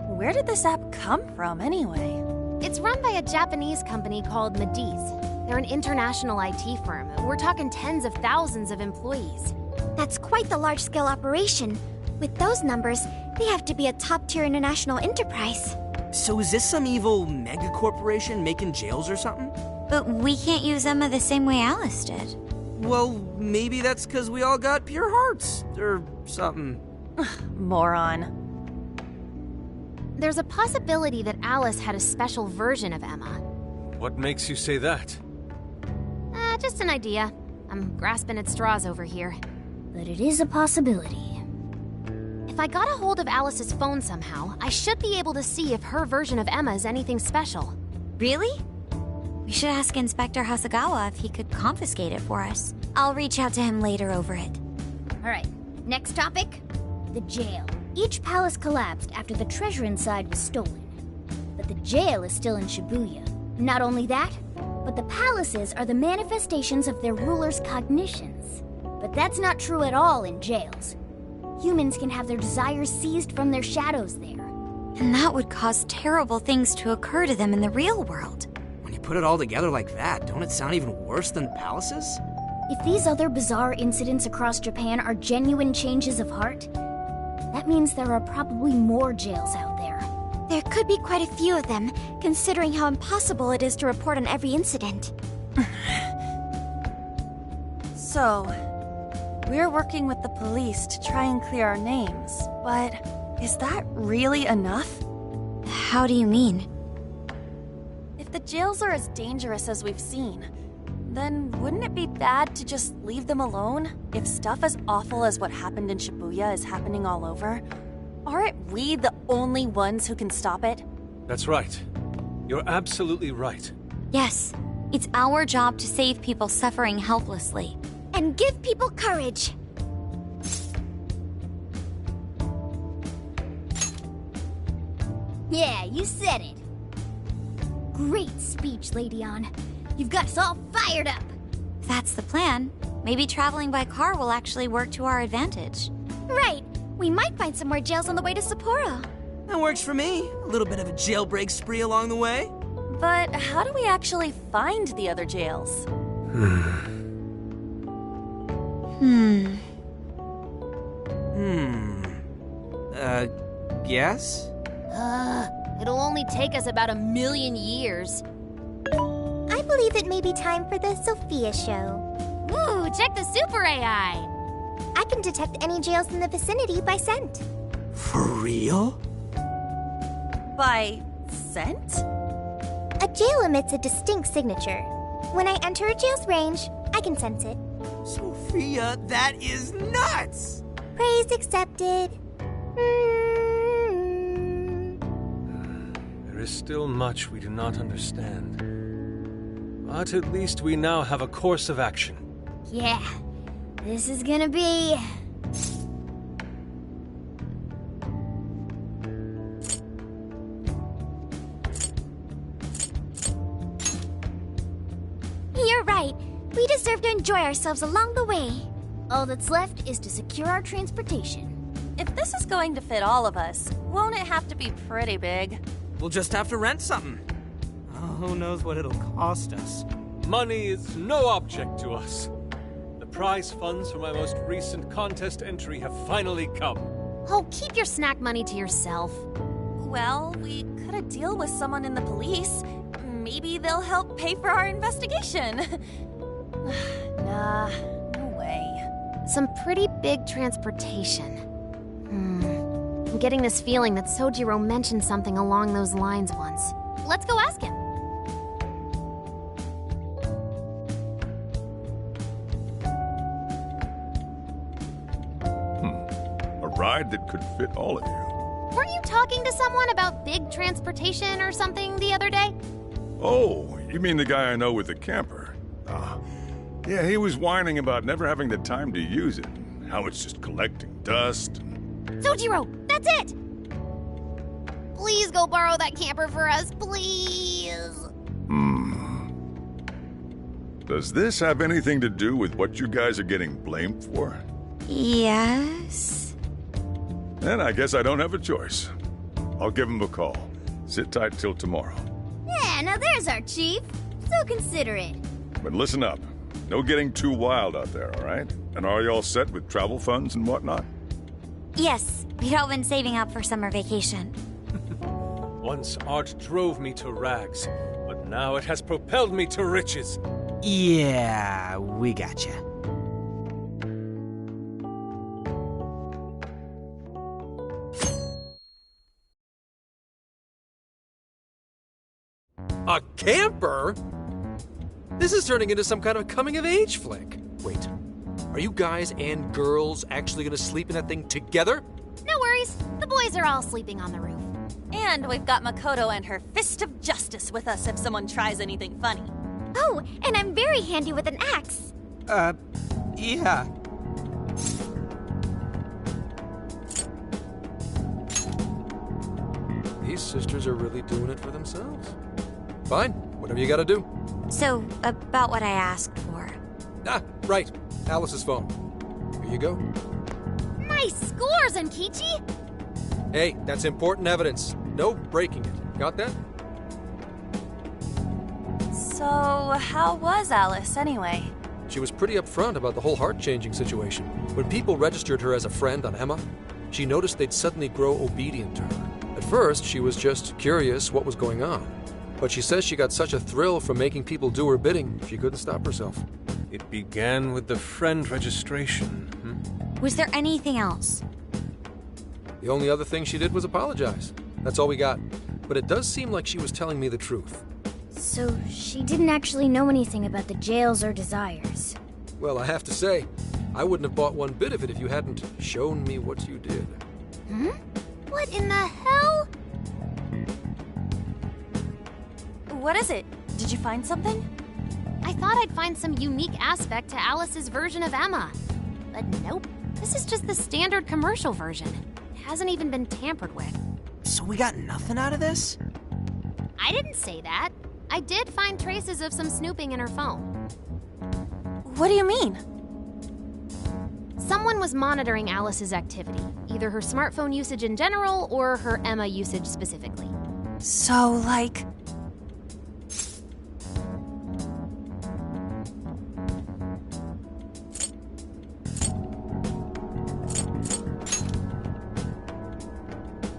Where did this app come from, anyway? It's run by a Japanese company called Medice. They're an international IT firm. We're talking tens of thousands of employees. That's quite the large-scale operation. With those numbers, they have to be a top-tier international enterprise. So is this some evil mega corporation making jails or something? But we can't use Emma the same way Alice did. Well, maybe that's because we all got pure hearts, or something. Moron. There's a possibility that Alice had a special version of Emma. What makes you say that? Just an idea. I'm grasping at straws over here. But it is a possibility. If I got a hold of Alice's phone somehow, I should be able to see if her version of Emma is anything special. Really? We should ask Inspector Hasagawa if he could confiscate it for us. I'll reach out to him later over it. Alright, next topic. The jail. Each palace collapsed after the treasure inside was stolen. But the jail is still in Shibuya. Not only that, but the palaces are the manifestations of their rulers' cognitions. But that's not true at all in jails. Humans can have their desires seized from their shadows there. And that would cause terrible things to occur to them in the real world. When you put it all together like that, don't it sound even worse than the palaces? If these other bizarre incidents across Japan are genuine changes of heart, that means there are probably more jails out there. There could be quite a few of them, considering how impossible it is to report on every incident. So, we're working with the police to try and clear our names, but is that really enough? How do you mean? If the jails are as dangerous as we've seen, then wouldn't it be bad to just leave them alone? If stuff as awful as what happened in Shibuya is happening all over, aren't we the only ones who can stop it? That's right. You're absolutely right. Yes, it's our job to save people suffering helplessly. And give people courage. Yeah, you said it. Great speech, Lady Ann. You've got us all fired up. That's the plan. Maybe traveling by car will actually work to our advantage. Right. We might find some more jails on the way to Sapporo. That works for me. A little bit of a jailbreak spree along the way. But how do we actually find the other jails? Yes? It'll only take us about 1,000,000 years. I believe it may be time for the Sophia show. Ooh, check the super AI! I can detect any jails in the vicinity by scent. For real? By scent? A jail emits a distinct signature. When I enter a jail's range, I can sense it. Sophia, that is nuts! Praise accepted. There is still much we do not understand. But at least we now have a course of action. Yeah, this is gonna be... You're right. We deserve to enjoy ourselves along the way. All that's left is to secure our transportation. If this is going to fit all of us, won't it have to be pretty big? We'll just have to rent something. Oh, who knows what it'll cost us. Money is no object to us. The prize funds for my most recent contest entry have finally come. Oh, keep your snack money to yourself. Well, we could a deal with someone in the police. Maybe they'll help pay for our investigation. Nah, no way. Some pretty big transportation. I'm getting this feeling that Sojiro mentioned something along those lines once. Let's go ask him. A ride that could fit all of you. Weren't you talking to someone about big transportation or something the other day? Oh, you mean the guy I know with the camper? Yeah, he was whining about never having the time to use it, and how it's just collecting dust. Sojiro, that's it! Please go borrow that camper for us, please! Does this have anything to do with what you guys are getting blamed for? Yes. Then I guess I don't have a choice. I'll give him a call. Sit tight till tomorrow. Yeah, now there's our chief. So considerate. But listen up. No getting too wild out there, all right? And are you all set with travel funds and whatnot? Yes, we'd all been saving up for summer vacation. Once art drove me to rags, but now it has propelled me to riches. Yeah, we gotcha. A camper? This is turning into some kind of coming-of-age flick. Wait, are you guys and girls actually gonna sleep in that thing together? No worries. The boys are all sleeping on the roof. And we've got Makoto and her Fist of Justice with us if someone tries anything funny. Oh, and I'm very handy with an axe. Yeah. These sisters are really doing it for themselves. Fine, whatever you gotta do. So, about what I asked for. Ah, right. Alice's phone. Here you go. Nice scores, Enkichi! Hey, that's important evidence. No breaking it. Got that? So, how was Alice anyway? She was pretty upfront about the whole heart-changing situation. When people registered her as a friend on Emma, she noticed they'd suddenly grow obedient to her. At first, she was just curious what was going on. But she says she got such a thrill from making people do her bidding, she couldn't stop herself. It began with the friend registration. Was there anything else? The only other thing she did was apologize. That's all we got. But it does seem like she was telling me the truth. So she didn't actually know anything about the jails or desires. Well, I have to say, I wouldn't have bought one bit of it if you hadn't shown me what you did. What in the hell? What is it? Did you find something? I thought I'd find some unique aspect to Alice's version of Emma. But nope. This is just the standard commercial version. It hasn't even been tampered with. So we got nothing out of this? I didn't say that. I did find traces of some snooping in her phone. What do you mean? Someone was monitoring Alice's activity, either her smartphone usage in general or her Emma usage specifically. So, like...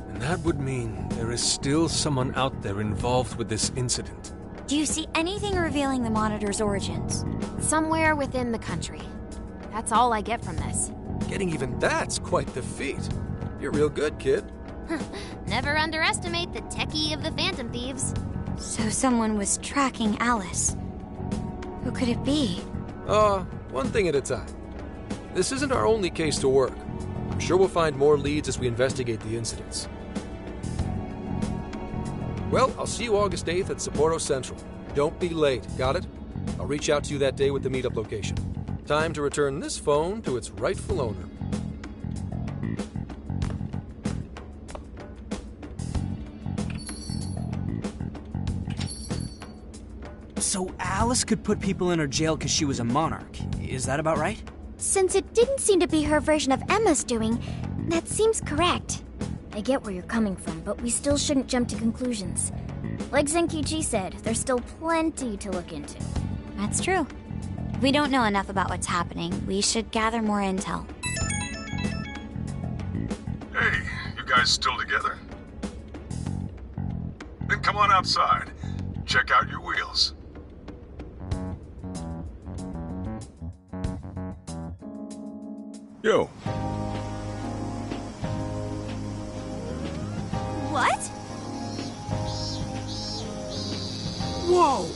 And that would mean there is still someone out there involved with this incident. Do you see anything revealing the monitor's origins? Somewhere within the country. That's all I get from this. Getting even that's quite the feat. You're real good, kid. Never underestimate the techie of the Phantom Thieves. So someone was tracking Alice. Who could it be? One thing at a time. This isn't our only case to work. I'm sure we'll find more leads as we investigate the incidents. Well, I'll see you August 8th at Sapporo Central. Don't be late, got it? I'll reach out to you that day with the meetup location. Time to return this phone to its rightful owner. So Alice could put people in her jail because she was a monarch. Is that about right? Since it didn't seem to be her version of Emma's doing, that seems correct. I get where you're coming from, but we still shouldn't jump to conclusions. Like Zenkichi said, there's still plenty to look into. That's true. If we don't know enough about what's happening, we should gather more intel. Hey, you guys still together? Then come on outside. Check out your wheels. Yo. What? Whoa!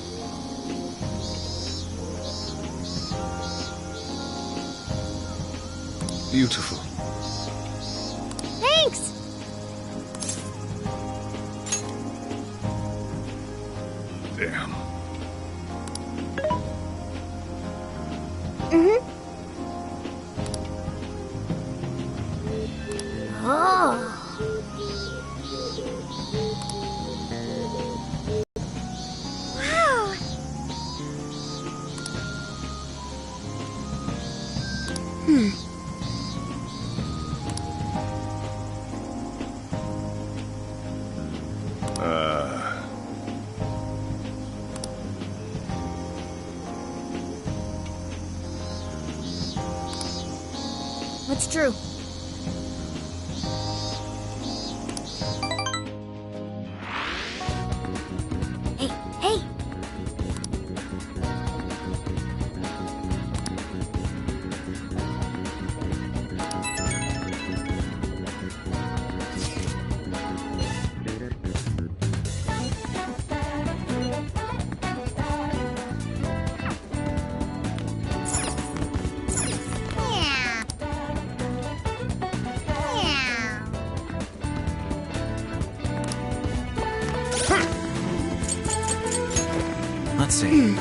Beautiful. Thanks! Damn. Oh. Wow! That's true. Hey, hey! Let's see.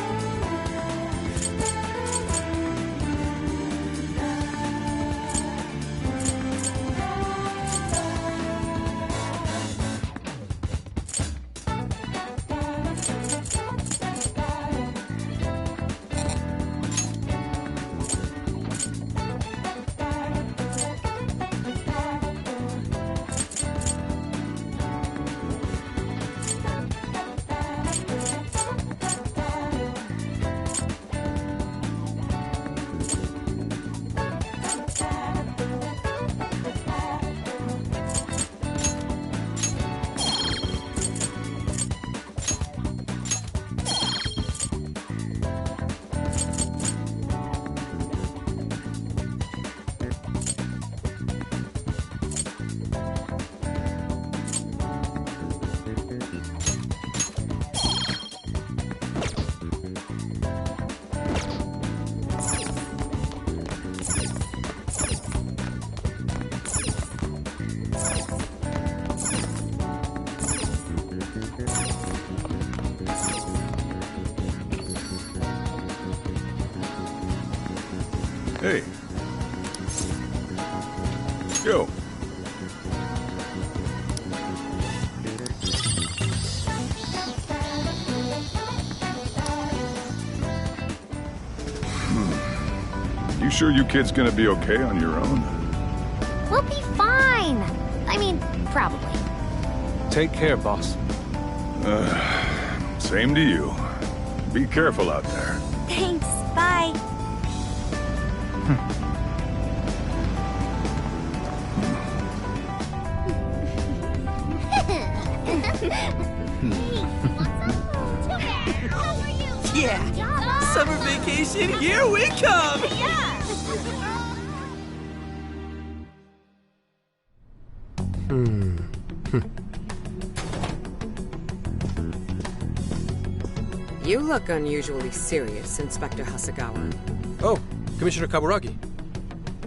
Hey. Yo. You sure you kids gonna be okay on your own? We'll be fine. I mean, probably. Take care, boss. Same to you. Be careful out there. Thanks, bye. Yeah! Summer vacation, here we come! You look unusually serious, Inspector Hasegawa. Oh, Commissioner Kaburagi.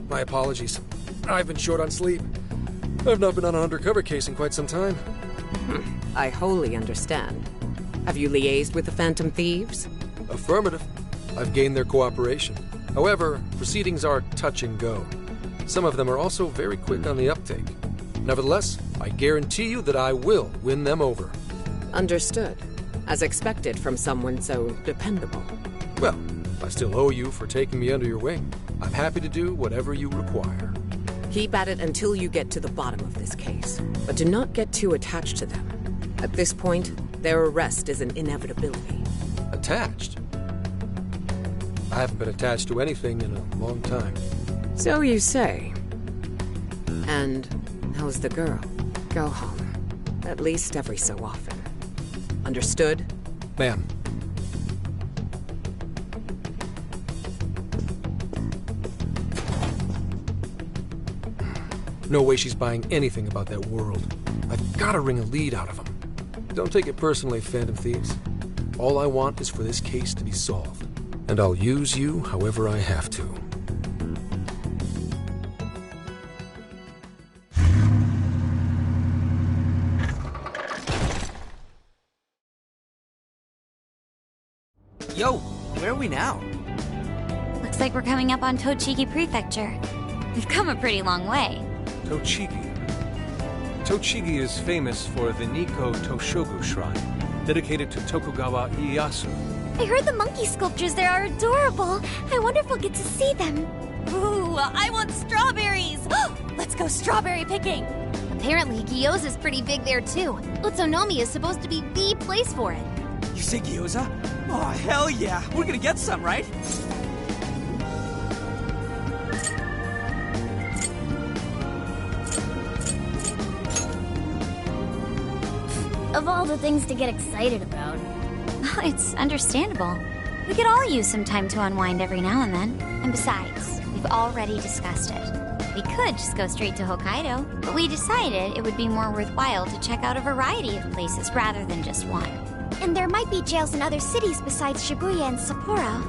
My apologies. I've been short on sleep. I've not been on an undercover case in quite some time. I wholly understand. Have you liaised with the Phantom Thieves? Affirmative. I've gained their cooperation. However, proceedings are touch and go. Some of them are also very quick on the uptake. Nevertheless, I guarantee you that I will win them over. Understood. As expected from someone so dependable. Well, I still owe you for taking me under your wing. I'm happy to do whatever you require. Keep at it until you get to the bottom of this case. But do not get too attached to them. At this point, their arrest is an inevitability. Attached? I haven't been attached to anything in a long time. So you say. And how's the girl? Go home. At least every so often. Understood? Ma'am. No way she's buying anything about that world. I've gotta wring a lead out of him. Don't take it personally, Phantom Thieves. All I want is for this case to be solved. And I'll use you however I have to. Yo, where are we now? Looks like we're coming up on Tochigi Prefecture. We've come a pretty long way. Tochigi. Tochigi is famous for the Nikko Toshogu Shrine, dedicated to Tokugawa Ieyasu. I heard the monkey sculptures there are adorable. I wonder if we'll get to see them. Ooh, I want strawberries! Let's go strawberry picking! Apparently, gyoza's pretty big there too. Utsunomiya is supposed to be the place for it. You say gyoza? Oh, hell yeah! We're gonna get some, right? Of all the things to get excited about. It's understandable. We could all use some time to unwind every now and then. And besides, we've already discussed it. We could just go straight to Hokkaido, but we decided it would be more worthwhile to check out a variety of places rather than just one. And there might be jails in other cities besides Shibuya and Sapporo.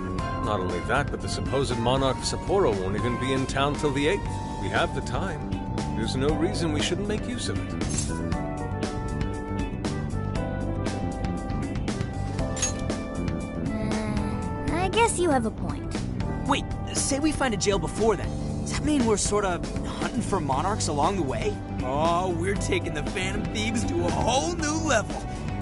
Not only that, but the supposed monarch of Sapporo won't even be in town till the 8th. We have the time. There's no reason we shouldn't make use of it. I guess you have a point. Wait, say we find a jail before then. Does that mean we're sort of hunting for monarchs along the way? Oh, we're taking the Phantom Thieves to a whole new level.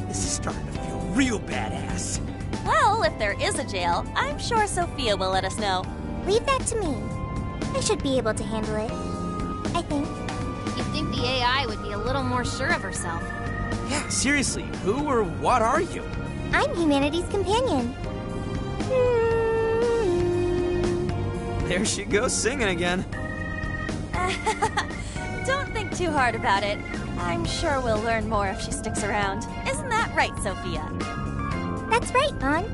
This is starting to feel real badass. Well, if there is a jail, I'm sure Sophia will let us know. Leave that to me. I should be able to handle it. I think. You'd think the AI would be a little more sure of herself. Yeah, seriously, who or what are you? I'm humanity's companion. There she goes singing again. Don't think too hard about it. I'm sure we'll learn more if she sticks around. Isn't that right, Sophia? That's right, An.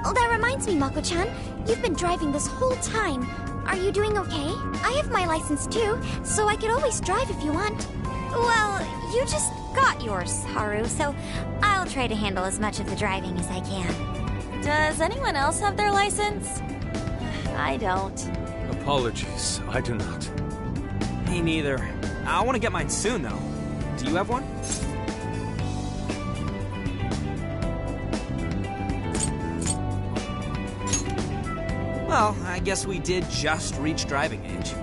Oh, that reminds me, Mako-chan. You've been driving this whole time. Are you doing okay? I have my license too, so I could always drive if you want. Well, you just got yours, Haru, so I'll try to handle as much of the driving as I can. Does anyone else have their license? I don't. Apologies, I do not. Me neither. I want to get mine soon, though. Do you have one? Well, I guess we did just reach driving age.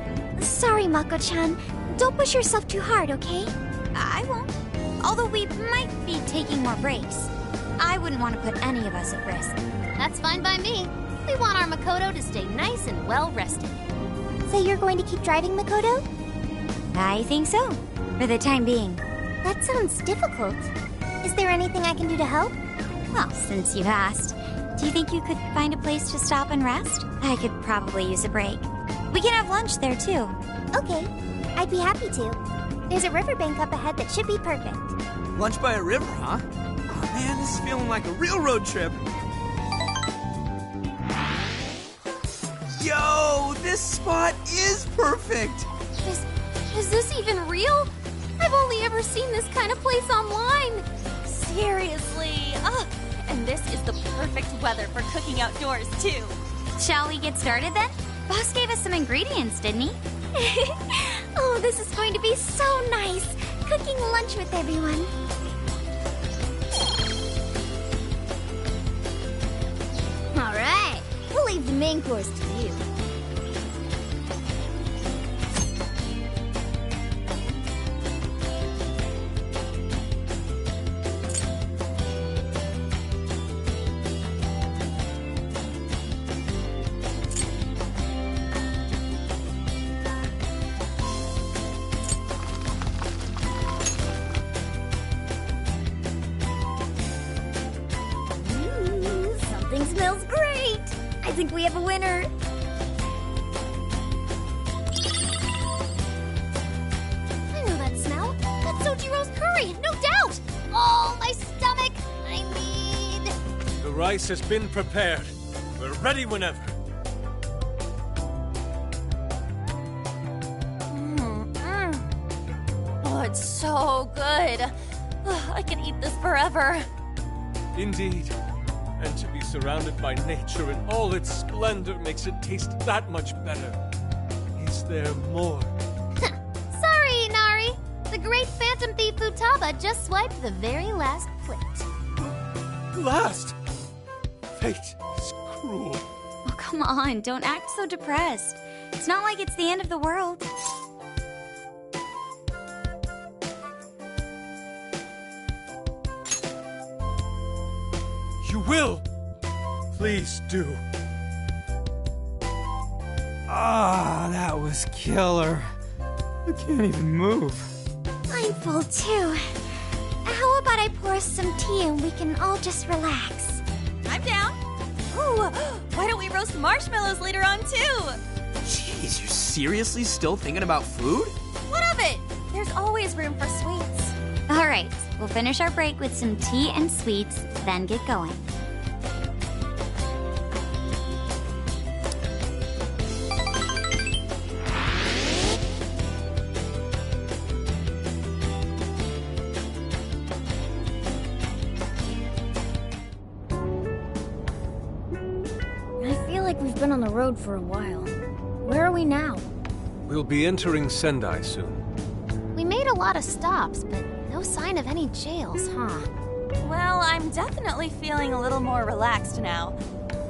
Sorry, Mako-chan. Don't push yourself too hard, okay? I won't. Although we might be taking more breaks. I wouldn't want to put any of us at risk. That's fine by me. We want our Makoto to stay nice and well rested. So you're going to keep driving, Makoto? I think so. For the time being. That sounds difficult. Is there anything I can do to help? Well, since you've asked, do you think you could find a place to stop and rest? I could probably use a break. We can have lunch there, too. Okay, I'd be happy to. There's a riverbank up ahead that should be perfect. Lunch by a river, huh? Oh man, this is feeling like a real road trip. Yo, this spot is perfect! Is this even real? I've only ever seen this kind of place online. Seriously. Ugh. And this is the perfect weather for cooking outdoors, too. Shall we get started then? Boss gave us some ingredients, didn't he? Oh, this is going to be so nice. Cooking lunch with everyone. All right. We'll leave the main course to you. Smells great! I think we have a winner. I know that smell. That's Sojiro's curry, no doubt! Oh, my stomach! I need... The rice has been prepared. We're ready whenever. Oh, it's so good. I can eat this forever. Indeed. And to be surrounded by nature in all its splendor makes it taste that much better. Is there more? Sorry, Inari. The great Phantom Thief Futaba just swiped the very last plate. Last? Fate is cruel. Oh, come on. Don't act so depressed. It's not like it's the end of the world. You will! Please do. Ah, that was killer. I can't even move. I'm full too. How about I pour us some tea and we can all just relax? I'm down. Ooh, why don't we roast marshmallows later on too? Jeez, you're seriously still thinking about food? What of it? There's always room for sweets. All Alright, we'll finish our break with some tea and sweets, then get going. I feel like we've been on the road for a while. Where are we now? We'll be entering Sendai soon. We made a lot of stops, but no sign of any jails, huh? Well, I'm definitely feeling a little more relaxed now.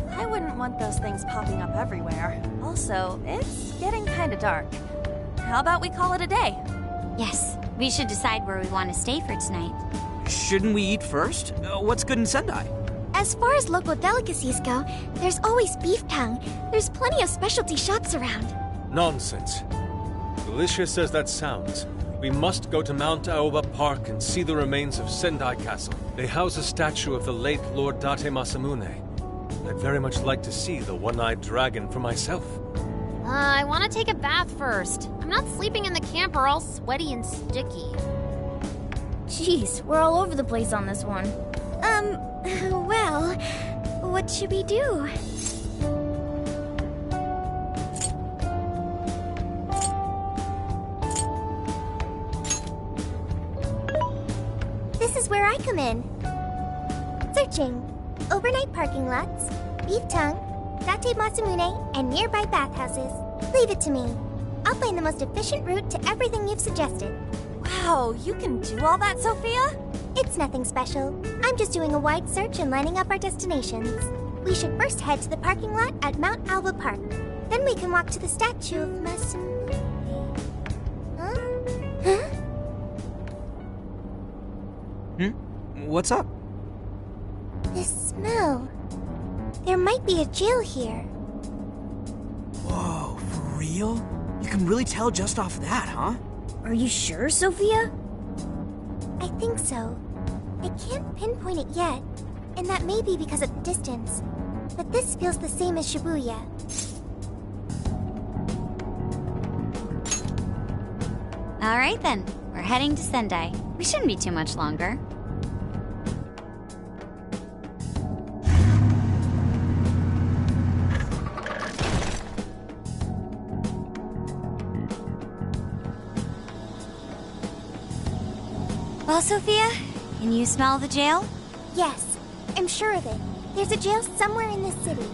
I wouldn't want those things popping up everywhere. Also, it's getting kinda dark. How about we call it a day? Yes, we should decide where we want to stay for tonight. Shouldn't we eat first? What's good in Sendai? As far as local delicacies go, there's always beef tongue. There's plenty of specialty shops around. Nonsense. Delicious as that sounds, we must go to Mount Aoba Park and see the remains of Sendai Castle. They house a statue of the late Lord Date Masamune. I'd very much like to see the one-eyed dragon for myself. I want to take a bath first. I'm not sleeping in the camper all sweaty and sticky. Jeez, we're all over the place on this one. Well, what should we do? This is where I come in. Searching. Overnight parking lots, beef tongue, Date Masamune, and nearby bathhouses. Leave it to me. I'll find the most efficient route to everything you've suggested. Wow, you can do all that, Sophia? It's nothing special. I'm just doing a wide search and lining up our destinations. We should first head to the parking lot at Mount Alba Park. Then we can walk to the statue of Masamune. Huh? What's up? This smell. There might be a jail here. Whoa, for real? You can really tell just off that, huh? Are you sure, Sophia? I think so. I can't pinpoint it yet, and that may be because of the distance. But this feels the same as Shibuya. Alright then, we're heading to Sendai. We shouldn't be too much longer. Well, Sophia, can you smell the jail? Yes, I'm sure of it. There's a jail somewhere in this city.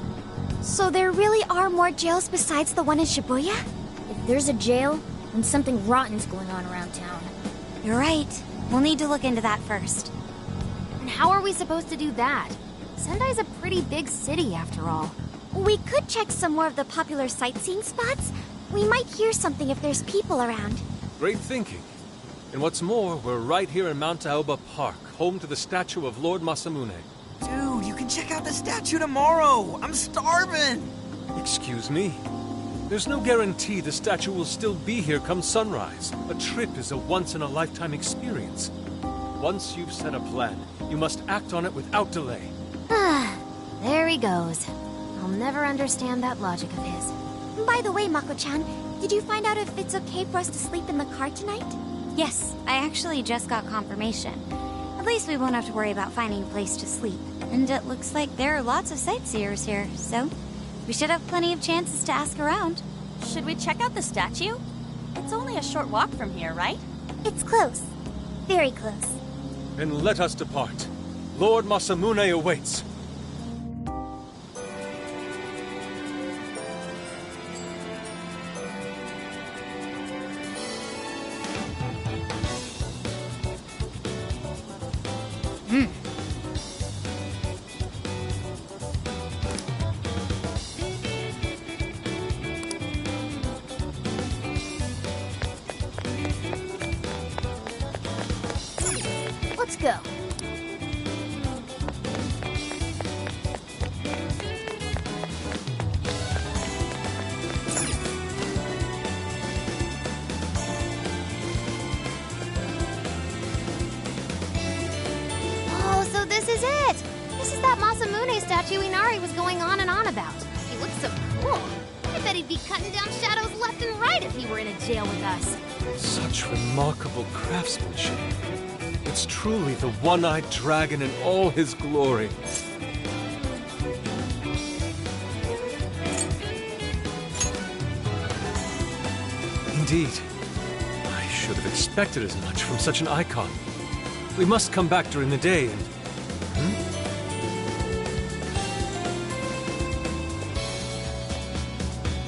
So there really are more jails besides the one in Shibuya? If there's a jail, then something rotten's going on around town. You're right. We'll need to look into that first. And how are we supposed to do that? Sendai's a pretty big city, after all. We could check some more of the popular sightseeing spots. We might hear something if there's people around. Great thinking. And what's more, we're right here in Mount Aoba Park, home to the statue of Lord Masamune. Dude, you can check out the statue tomorrow! I'm starving! Excuse me? There's no guarantee the statue will still be here come sunrise. A trip is a once-in-a-lifetime experience. Once you've set a plan, you must act on it without delay. There he goes. I'll never understand that logic of his. By the way, Mako-chan, did you find out if it's okay for us to sleep in the car tonight? Yes, I actually just got confirmation. At least we won't have to worry about finding a place to sleep. And it looks like there are lots of sightseers here, so we should have plenty of chances to ask around. Should we check out the statue? It's only a short walk from here, right? It's close. Very close. Then let us depart. Lord Masamune awaits. Let's go. Oh, so this is it! This is that Masamune statue Inari was going on and on about. He looks so cool. I bet he'd be cutting down shadows left and right if he were in a jail with us. Such remarkable craftsmanship. it's truly the one-eyed dragon in all his glory. Indeed. I should have expected as much from such an icon. We must come back during the day and...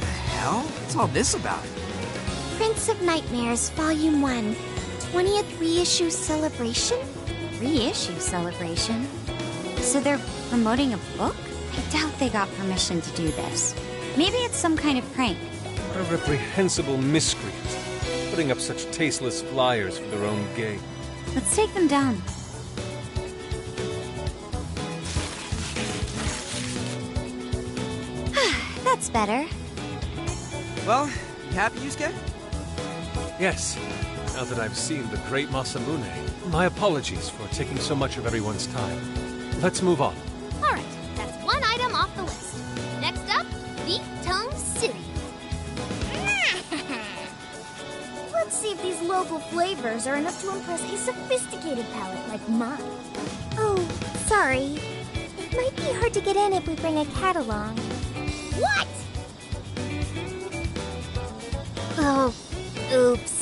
The hell? What's all this about? Prince of Nightmares, Volume 1. 20th reissue celebration? Reissue celebration? So they're promoting a book? I doubt they got permission to do this. Maybe it's some kind of prank. What a reprehensible miscreant, putting up such tasteless flyers for their own gain. Let's take them down. That's better. Well, you happy, Yusuke? Yes, now that I've seen the great Masamune. My apologies for taking so much of everyone's time. Let's move on. Alright, that's one item off the list. Next up, Beef Tongue City. Let's see if these local flavors are enough to impress a sophisticated palate like mine. Oh, sorry. It might be hard to get in if we bring a cat along. What? Oh, oops.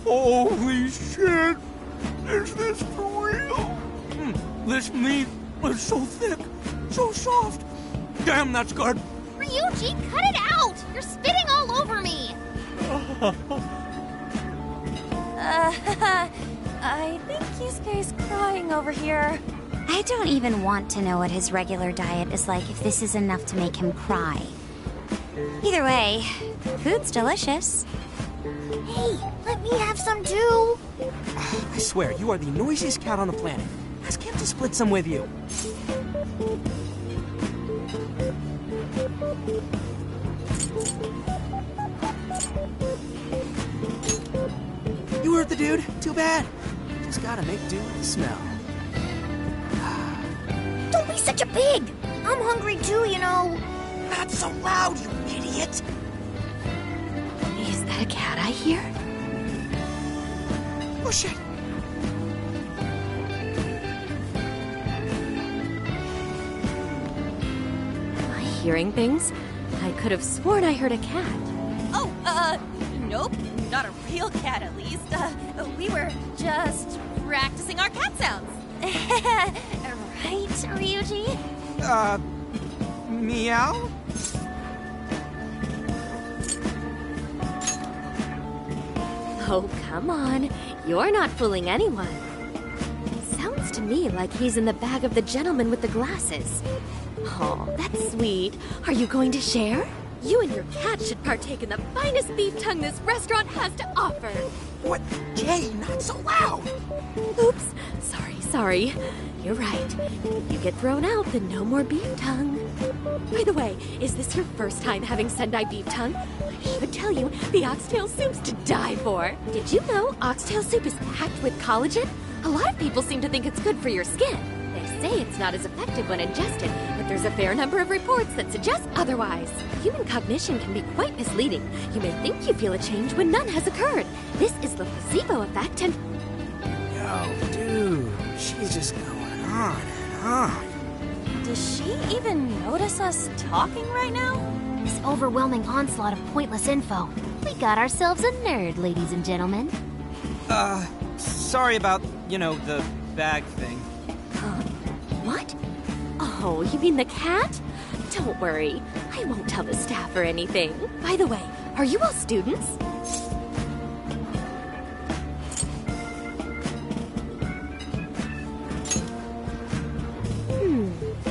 Holy shit! Is this for real? This meat is so thick, so soft. Damn, that's good. Ryuji, cut it out! You're spitting all over me! I think Yusuke's crying over here. I don't even want to know what his regular diet is like if this is enough to make him cry. Either way, food's delicious. Hey, let me have some too. I swear, you are the noisiest cat on the planet. Ask him to split some with you. You hurt the dude? Too bad. Just gotta make do with the smell. Don't be such a pig. I'm hungry too, you know. Not so loud, you idiot. Is that a cat I hear? Oh, shit. Am I hearing things? I could have sworn I heard a cat. Oh, nope. Not a real cat, at least. We were just practicing our cat sounds. Right, Ryuji? Meow? Oh, come on. You're not fooling anyone. Sounds to me like he's in the bag of the gentleman with the glasses. Oh, that's sweet. Are you going to share? You and your cat should partake in the finest beef tongue this restaurant has to offer. What? Jay, not so loud! Oops. Sorry. You're right. You get thrown out, then no more beef tongue. By the way, is this your first time having Sendai beef tongue? I should tell you, the oxtail soup's to die for. Did you know oxtail soup is packed with collagen? A lot of people seem to think it's good for your skin. They say it's not as effective when ingested, but there's a fair number of reports that suggest otherwise. Human cognition can be quite misleading. You may think you feel a change when none has occurred. This is the placebo effect and... Yo, dude, she's just going on and on. Does she even notice us talking right now? This overwhelming onslaught of pointless info. We got ourselves a nerd, ladies and gentlemen. Sorry about, the bag thing. What? Oh, you mean the cat? Don't worry. I won't tell the staff or anything. By the way, are you all students?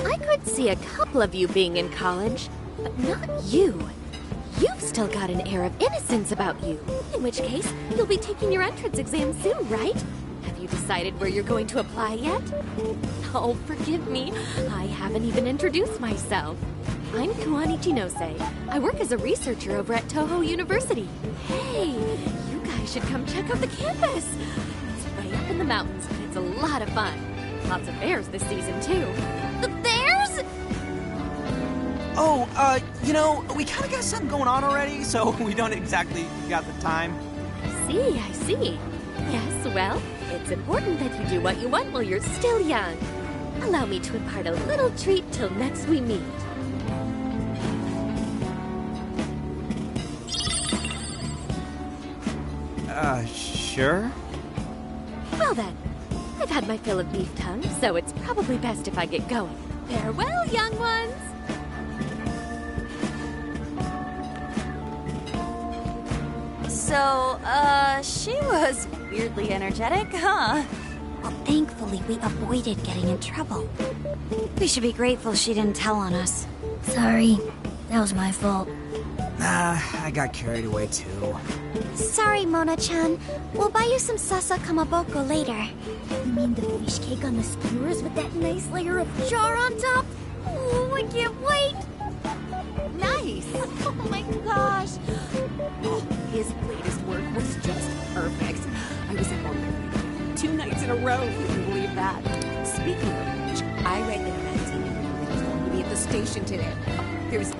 I could see a couple of you being in college, but not you. You've still got an air of innocence about you. In which case, you'll be taking your entrance exam soon, right? Have you decided where you're going to apply yet? Oh, forgive me. I haven't even introduced myself. I'm Kuan Ichinose. I work as a researcher over at Toho University. Hey, you guys should come check out the campus. It's way up in the mountains, and it's a lot of fun. Lots of bears this season, too. The bears? Oh, you know, we kind of got something going on already, so we don't exactly got the time. I see. Yes, well, it's important that you do what you want while you're still young. Allow me to impart a little treat till next we meet. Sure? Well then, I've had my fill of beef tongue, so it's probably best if I get going. Farewell, young ones! So, she was weirdly energetic, huh? Well, thankfully we avoided getting in trouble. We should be grateful she didn't tell on us. Sorry, that was my fault. I got carried away too. Sorry, Mona-chan. We'll buy you some sasa kamaboko later. You mean the fish cake on the skewers with that nice layer of char on top? Oh, I can't wait! Nice! Oh my gosh! His latest work was just perfect. I was at one 2 nights in a row, if you can believe that. Speaking of which, I read that Maxine was going to be at the station today. There's...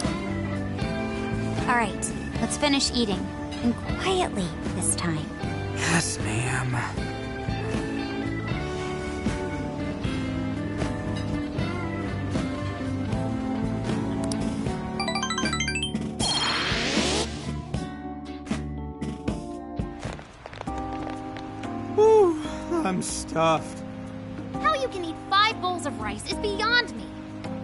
All right, let's finish eating. And quietly this time. Yes, ma'am. Whew, I'm stuffed. How you can eat 5 bowls of rice is beyond me.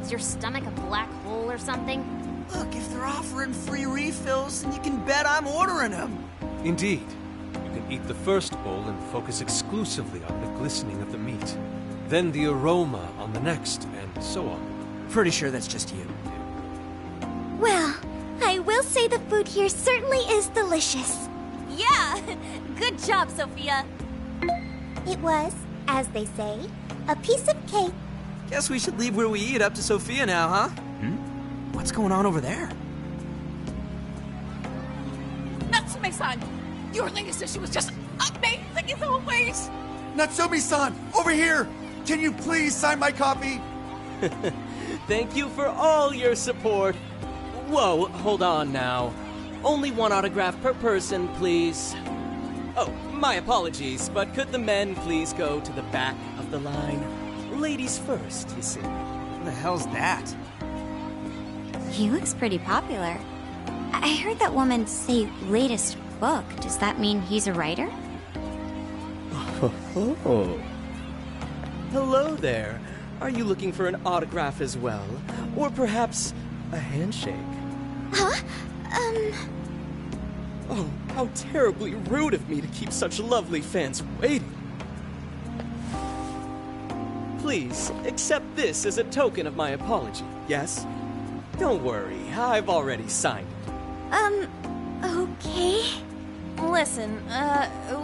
Is your stomach a black hole or something? Look, if they're offering free refills, then you can bet I'm ordering them. Indeed. You can eat the first bowl and focus exclusively on the glistening of the meat. Then the aroma on the next, and so on. Pretty sure that's just you. Well, I will say the food here certainly is delicious. Yeah! Good job, Sophia! It was, as they say, a piece of cake. Guess we should leave where we eat up to Sophia now, huh? What's going on over there? Natsume-san, your lady said she was just amazing as always. Natsumi-san, over here! Can you please sign my copy? Thank you for all your support. Whoa, hold on now. Only 1 autograph per person, please. Oh, my apologies, but could the men please go to the back of the line? Ladies first, you see. What the hell's that? He looks pretty popular. I heard that woman say latest book. Does that mean he's a writer? Oh. Hello there. Are you looking for an autograph as well? Or perhaps a handshake? Huh? Oh, how terribly rude of me to keep such lovely fans waiting. Please, accept this as a token of my apology, yes? Don't worry, I've already signed it. Okay. Listen,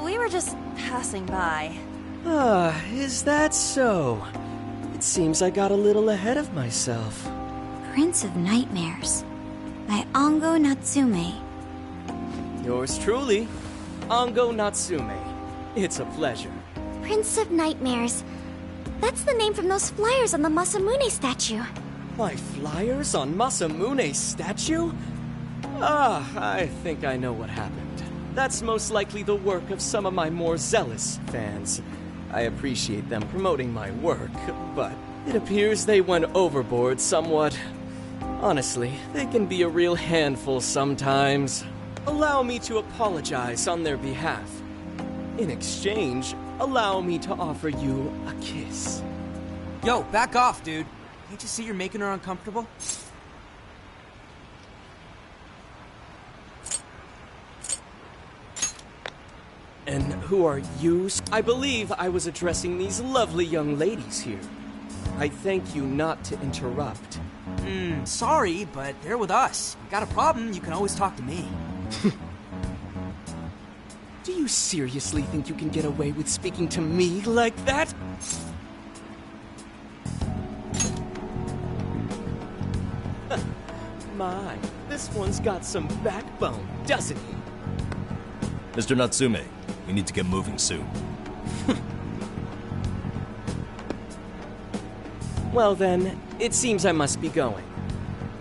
we were just passing by. Is that so? It seems I got a little ahead of myself. Prince of Nightmares by Ango Natsume. Yours truly, Ango Natsume. It's a pleasure. Prince of Nightmares. That's the name from those flyers on the Masamune statue. My flyers on Masamune's statue? I think I know what happened. That's most likely the work of some of my more zealous fans. I appreciate them promoting my work, but it appears they went overboard somewhat. Honestly, they can be a real handful sometimes. Allow me to apologize on their behalf. In exchange, allow me to offer you a kiss. Yo, back off, dude. Can't you see you're making her uncomfortable? And who are you? I believe I was addressing these lovely young ladies here. I thank you not to interrupt. Sorry, but they're with us. You got a problem, you can always talk to me. Do you seriously think you can get away with speaking to me like that? My, this one's got some backbone, doesn't he? Mr. Natsume, we need to get moving soon. Well then, it seems I must be going.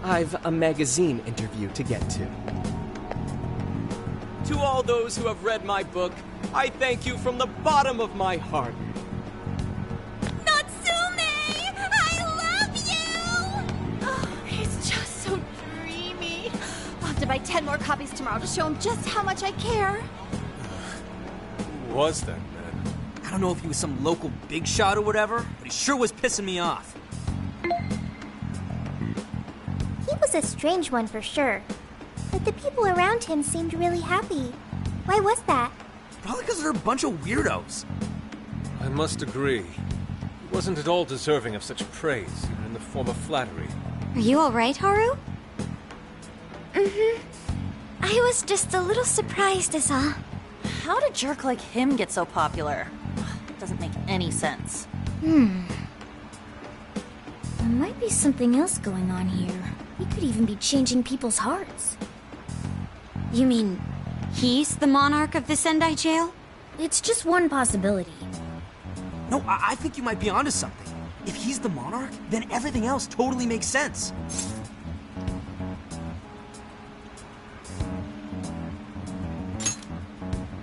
I've a magazine interview to get to. To all those who have read my book, I thank you from the bottom of my heart. Natsume! I love you! Oh, he's just so dreamy. I'll have to buy 10 more copies tomorrow to show him just how much I care. Who was that man? I don't know if he was some local big shot or whatever, but he sure was pissing me off. He was a strange one for sure. But the people around him seemed really happy. Why was that? Probably because they're a bunch of weirdos. I must agree. He wasn't at all deserving of such praise, even in the form of flattery. Are you alright, Haru? Mm-hmm. I was just a little surprised is all. How'd a jerk like him get so popular? Doesn't make any sense. There might be something else going on here. He could even be changing people's hearts. You mean he's the monarch of the Sendai jail? It's just one possibility. No, I think you might be onto something. If he's the monarch, then everything else totally makes sense.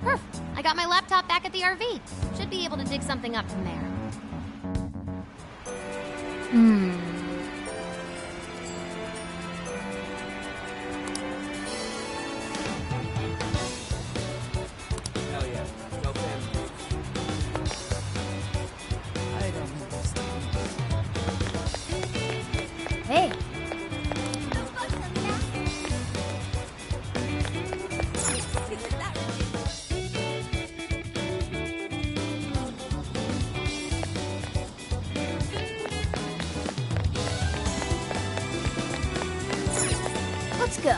Perf! I got my laptop back at the RV. Should be able to dig something up from there. Hell yeah. Go fam. I don't need this. Hey, let's go.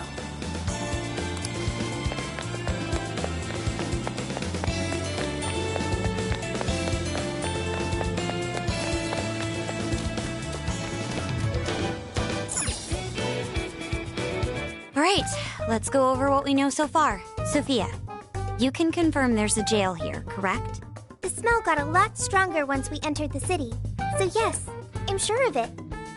Alright, let's go over what we know so far. Sophia, you can confirm there's a jail here, correct? The smell got a lot stronger once we entered the city. So yes, I'm sure of it.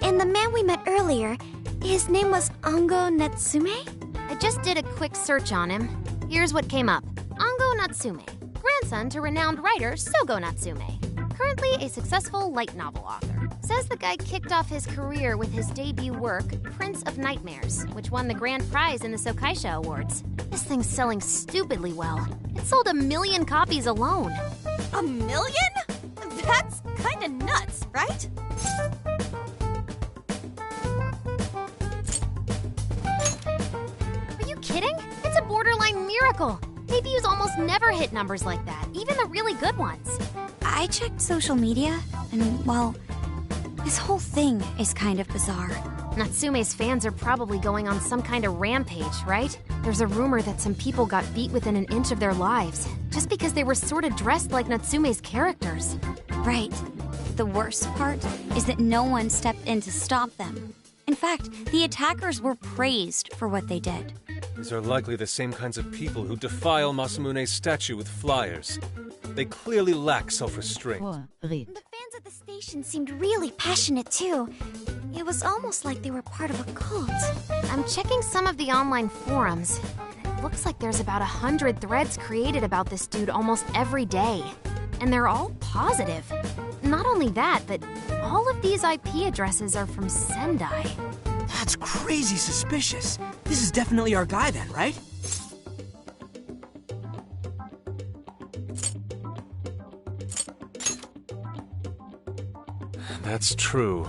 And the man we met earlier, his name was Ango Natsume? I just did a quick search on him. Here's what came up. Ango Natsume, grandson to renowned writer Sogo Natsume. Currently a successful light novel author. Says the guy kicked off his career with his debut work, Prince of Nightmares, which won the grand prize in the Sokaisha Awards. This thing's selling stupidly well. It sold 1 million copies alone. 1 million? That's kinda nuts, right? Are you kidding? It's a borderline miracle. Debuts almost never hit numbers like that, even the really good ones. I checked social media, and, well, this whole thing is kind of bizarre. Natsume's fans are probably going on some kind of rampage, right? There's a rumor that some people got beat within an inch of their lives, just because they were sort of dressed like Natsume's characters. Right. The worst part is that no one stepped in to stop them. In fact, the attackers were praised for what they did. These are likely the same kinds of people who defile Masamune's statue with flyers. They clearly lack self-restraint. The fans at the station seemed really passionate too. It was almost like they were part of a cult. I'm checking some of the online forums. It looks like there's about 100 threads created about this dude almost every day. And they're all positive. Not only that, but all of these IP addresses are from Sendai. That's crazy suspicious. This is definitely our guy then, right? That's true.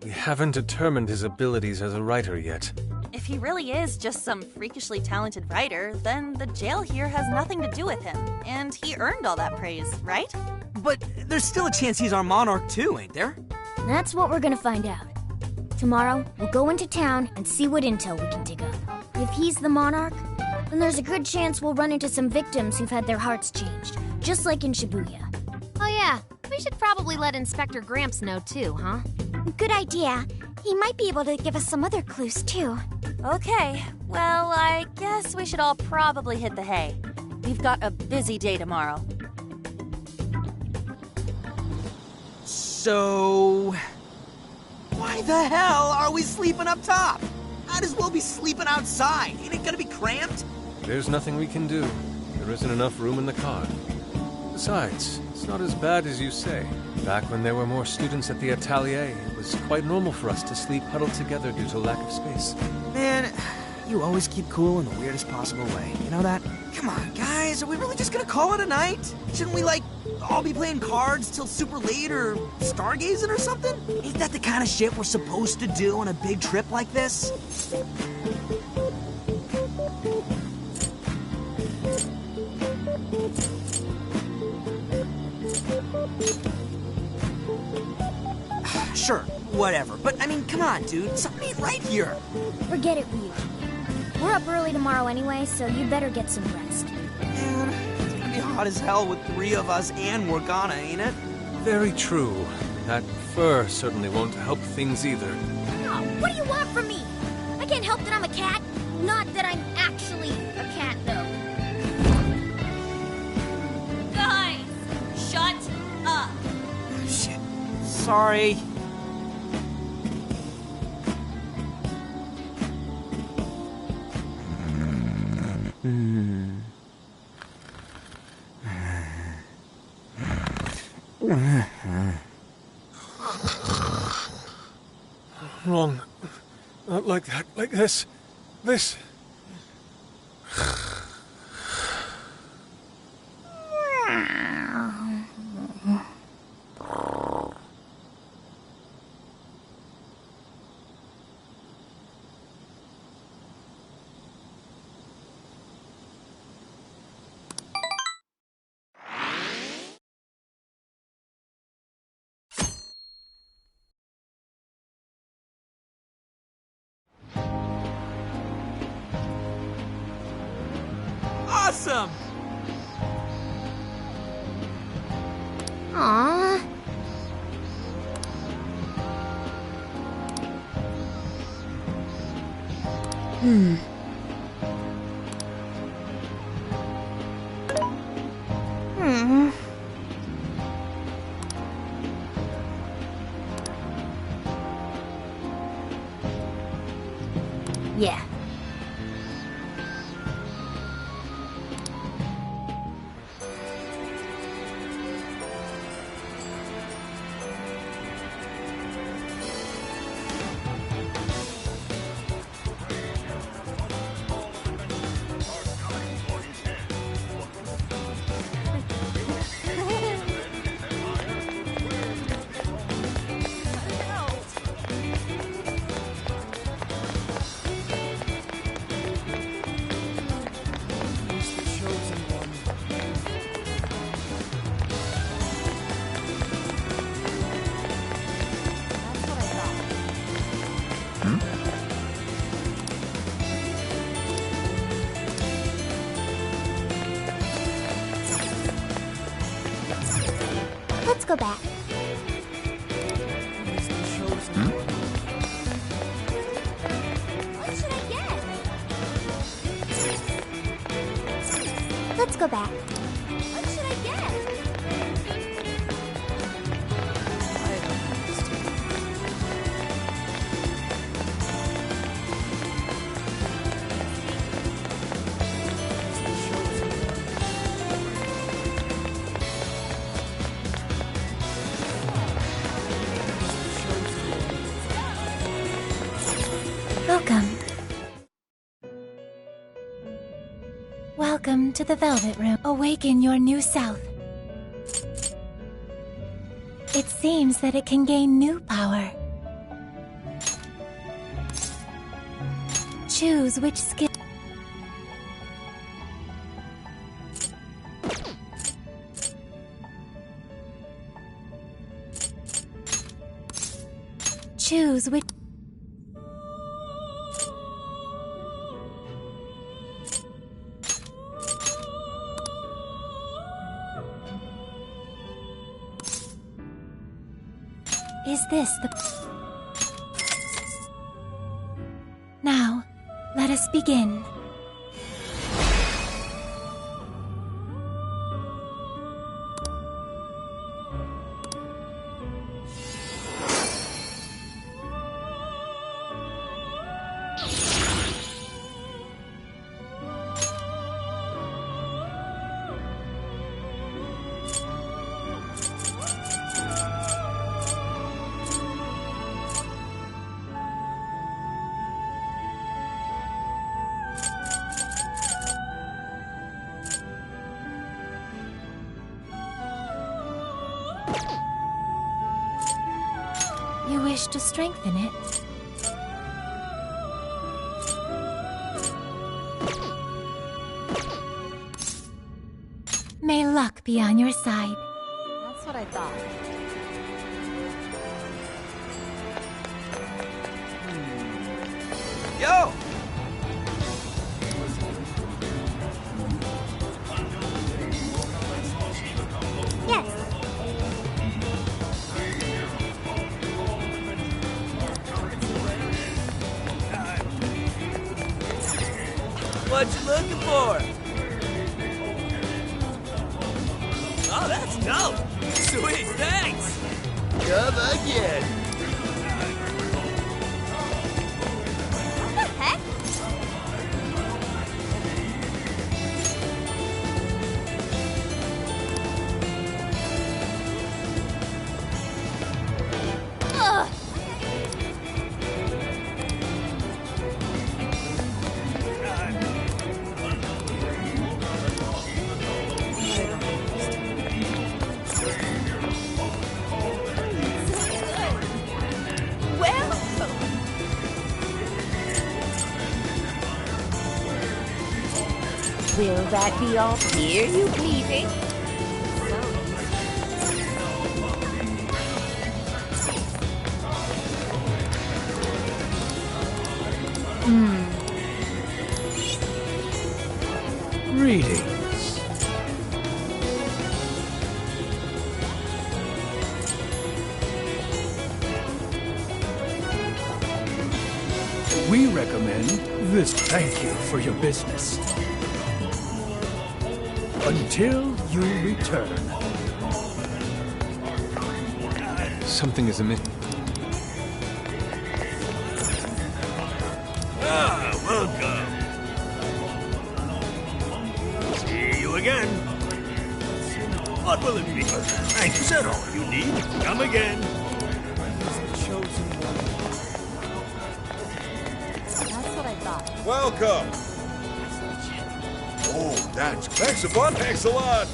We haven't determined his abilities as a writer yet. If he really is just some freakishly talented writer, then the jail here has nothing to do with him, and he earned all that praise, right? But there's still a chance he's our monarch too, ain't there? That's what we're gonna find out. Tomorrow, we'll go into town and see what intel we can dig up. If he's the monarch, then there's a good chance we'll run into some victims who've had their hearts changed, just like in Shibuya. Oh yeah, we should probably let Inspector Gramps know too, huh? Good idea. He might be able to give us some other clues too. Okay, well, I guess we should all probably hit the hay. We've got a busy day tomorrow. So... Why the hell are we sleeping up top? Might as well be sleeping outside. Ain't it gonna be cramped? There's nothing we can do. There isn't enough room in the car. Besides, it's not as bad as you say. Back when there were more students at the atelier, it was quite normal for us to sleep huddled together due to lack of space. Man, you always keep cool in the weirdest possible way. You know that? Come on, guys, are we really just gonna call it a night? Shouldn't we, like, all be playing cards till super late or stargazing or something? Ain't that the kind of shit we're supposed to do on a big trip like this? Sure, whatever. But, I mean, come on, dude. Something ain't right here. Forget it, Ryu. We're up early tomorrow anyway, so you better get some rest. Man, it's gonna be hot as hell with 3 of us and Morgana, ain't it? Very true. That fur certainly won't help things either. Oh, what do you want from me? I can't help that I'm a cat. Not that I'm actually a cat, though. Guys, shut up. Shit. Sorry. Wrong. Not like that. Like this. This. Awesome! Aww. Hmm. Yeah. Let's go back. What should I get? Let's go back. What should I get? Welcome. Welcome to the Velvet Room. Awaken your new self. It seems that it can gain new power. Choose which skill. Choose which. Is this the... Now, let us begin. wish to strengthen it. May luck be on your side. That's what I thought. Yo! Yes. What you looking for? Oh, that's dope! Sweet, thanks! Come again! What the heck? Ugh! Will that be all? Here you bleeding. Greetings. We recommend this. Thank you for your business. Until you return. Something is amiss. Ah, welcome. See you again. What will it be? Thank you, said all you need. Come again. That's what I thought. Welcome. Oh, thanks a lot. Thanks a lot.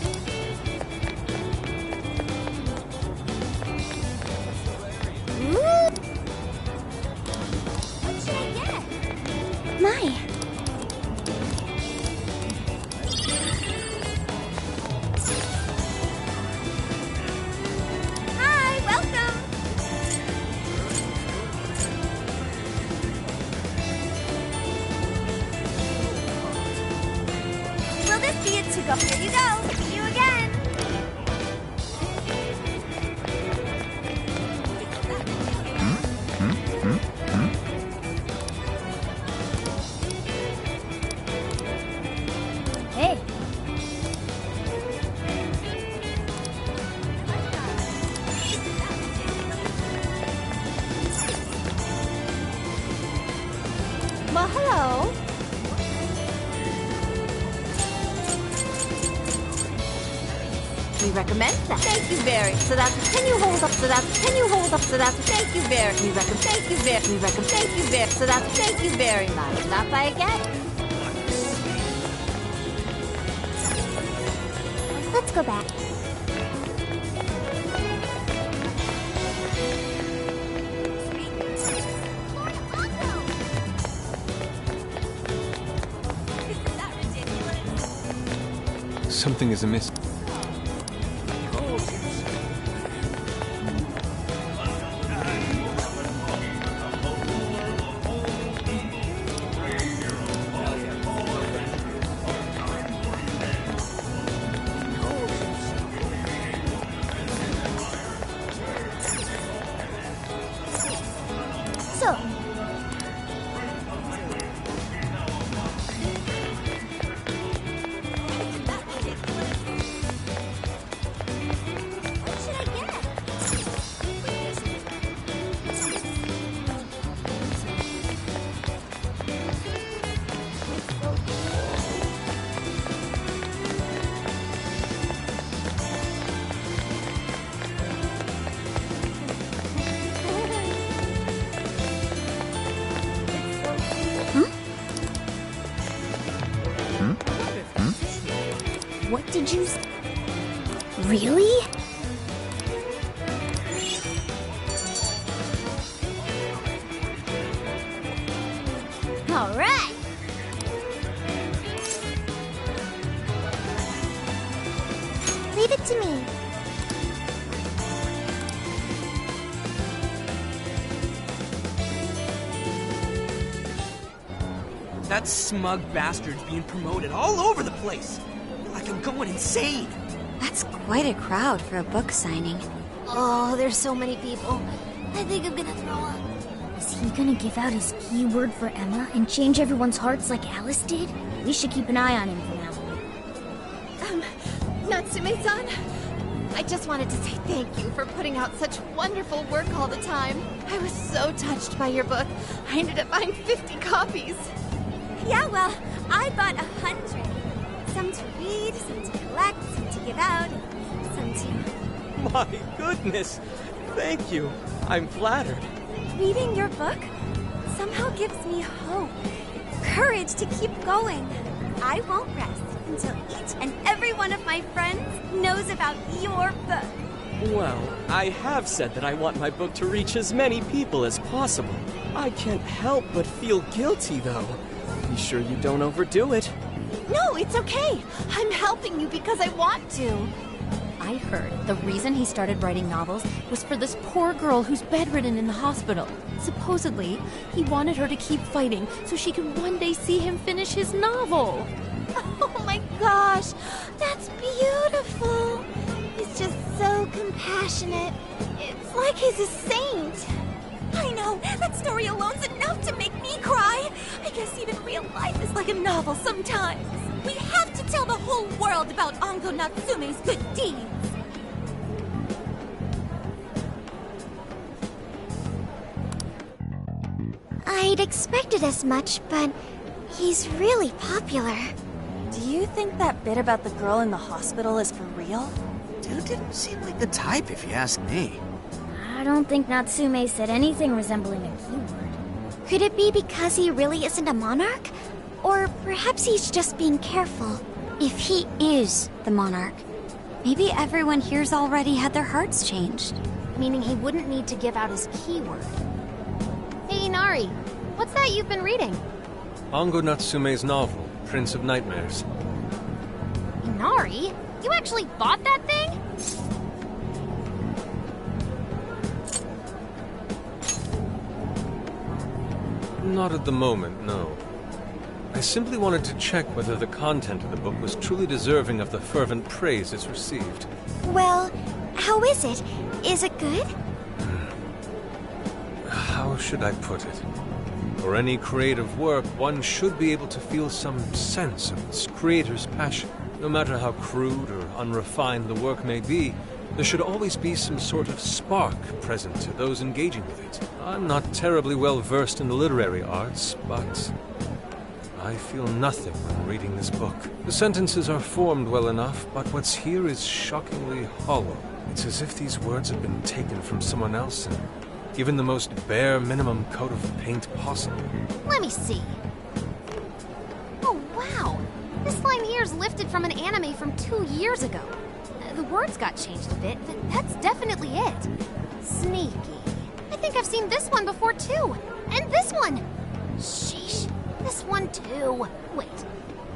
What should I get? My. Hi, welcome. Will this be it to go? Here you go. See you again. Hey. Well, hello. We recommend that. Thank you very. So that's. Can you hold up? So that's. Can you hold up? So that's. Thank you very. We recommend. Thank you very. We recommend. Thank you very. So that's. Thank you very much. Stop by again. Let's go back. Something is amiss. So, what should I get? What did you Really? Give it to me. That smug bastard's being promoted all over the place. Like I'm going insane. That's quite a crowd for a book signing. Oh, there's so many people. I think I'm gonna throw up. Is he gonna give out his keyword for Emma and change everyone's hearts like Alice did? We should keep an eye on him for now. Natsume-san, I just wanted to say thank you for putting out such wonderful work all the time. I was so touched by your book. I ended up buying 50 copies. Yeah, well, I bought 100. Some to read, some to collect, some to give out, some to... My goodness! Thank you. I'm flattered. Reading your book somehow gives me hope, courage to keep going. I won't rest until each and every one of my friends knows about your book. Well, I have said that I want my book to reach as many people as possible. I can't help but feel guilty, though. Be sure you don't overdo it. No, it's okay. I'm helping you because I want to. I heard the reason he started writing novels was for this poor girl who's bedridden in the hospital. Supposedly, he wanted her to keep fighting so she could one day see him finish his novel. Oh my gosh, that's beautiful. He's just so compassionate. It's like he's a saint. I know, that story alone's enough to make me cry. I guess even real life is like a novel sometimes. We have to tell the whole world about Ango Natsume's good deeds. I'd expected as much, but he's really popular. Do you think that bit about the girl in the hospital is for real? Dude didn't seem like the type, if you ask me. I don't think Natsume said anything resembling a keyword. Could it be because he really isn't a monarch? Or perhaps he's just being careful. If he is the monarch, maybe everyone here's already had their hearts changed. Meaning he wouldn't need to give out his keyword. Hey, Inari, what's that you've been reading? Ango Natsume's novel, Prince of Nightmares. Inari? You actually bought that thing? Not at the moment, no. I simply wanted to check whether the content of the book was truly deserving of the fervent praise it's received. Well, how is it? Is it good? How should I put it? For any creative work, one should be able to feel some sense of its creator's passion. No matter how crude or unrefined the work may be, there should always be some sort of spark present to those engaging with it. I'm not terribly well versed in the literary arts, but I feel nothing when reading this book. The sentences are formed well enough, but what's here is shockingly hollow. It's as if these words have been taken from someone else and given the most bare minimum coat of paint possible. Let me see. Oh, wow. This line here is lifted from an anime from 2 years ago. The words got changed a bit, but that's definitely it. Sneaky. I think I've seen this one before, too. And this one! Sheesh. This one, too. Wait.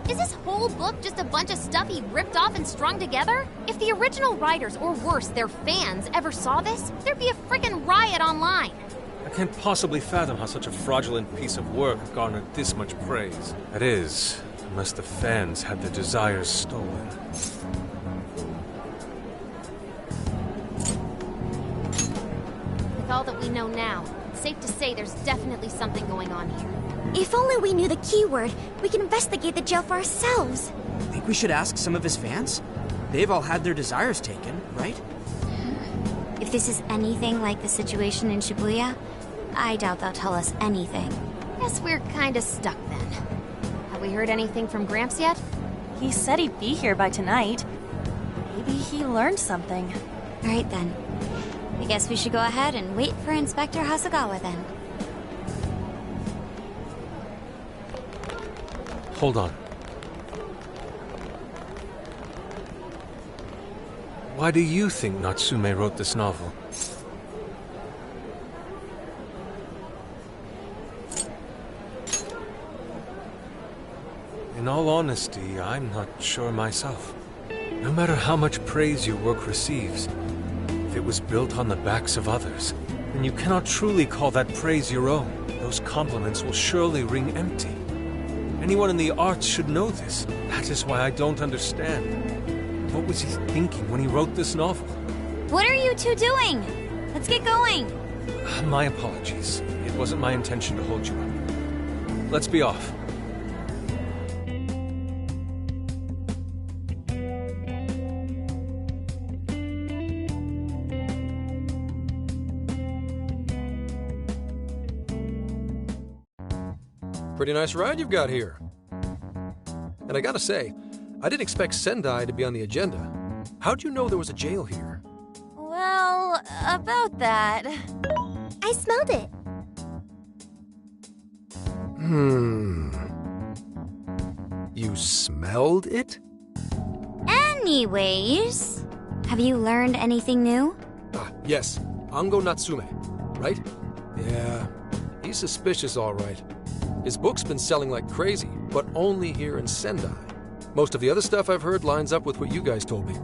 Is this whole book just a bunch of stuff he ripped off and strung together? If the original writers, or worse, their fans, ever saw this, there'd be a frickin' riot online. I can't possibly fathom how such a fraudulent piece of work garnered this much praise. That is, unless the fans had their desires stolen. With all that we know now, it's safe to say there's definitely something going on here. If only we knew the keyword, we can investigate the jail for ourselves. Think we should ask some of his fans? They've all had their desires taken, right? If this is anything like the situation in Shibuya, I doubt they'll tell us anything. Guess we're kinda stuck then. Have we heard anything from Gramps yet? He said he'd be here by tonight. Maybe he learned something. All right then. I guess we should go ahead and wait for Inspector Hasagawa then. Hold on. Why do you think Natsume wrote this novel? In all honesty, I'm not sure myself. No matter how much praise your work receives, if it was built on the backs of others, then you cannot truly call that praise your own. Those compliments will surely ring empty. Anyone in the arts should know this. That is why I don't understand. What was he thinking when he wrote this novel? What are you two doing? Let's get going. My apologies. It wasn't my intention to hold you up. Let's be off. Pretty nice ride you've got here. And I gotta say, I didn't expect Sendai to be on the agenda. How'd you know there was a jail here? Well, about that. I smelled it. You smelled it? Anyways, have you learned anything new? Yes. Ango Natsume, right? Yeah, he's suspicious, all right. His book's been selling like crazy, but only here in Sendai. Most of the other stuff I've heard lines up with what you guys told me.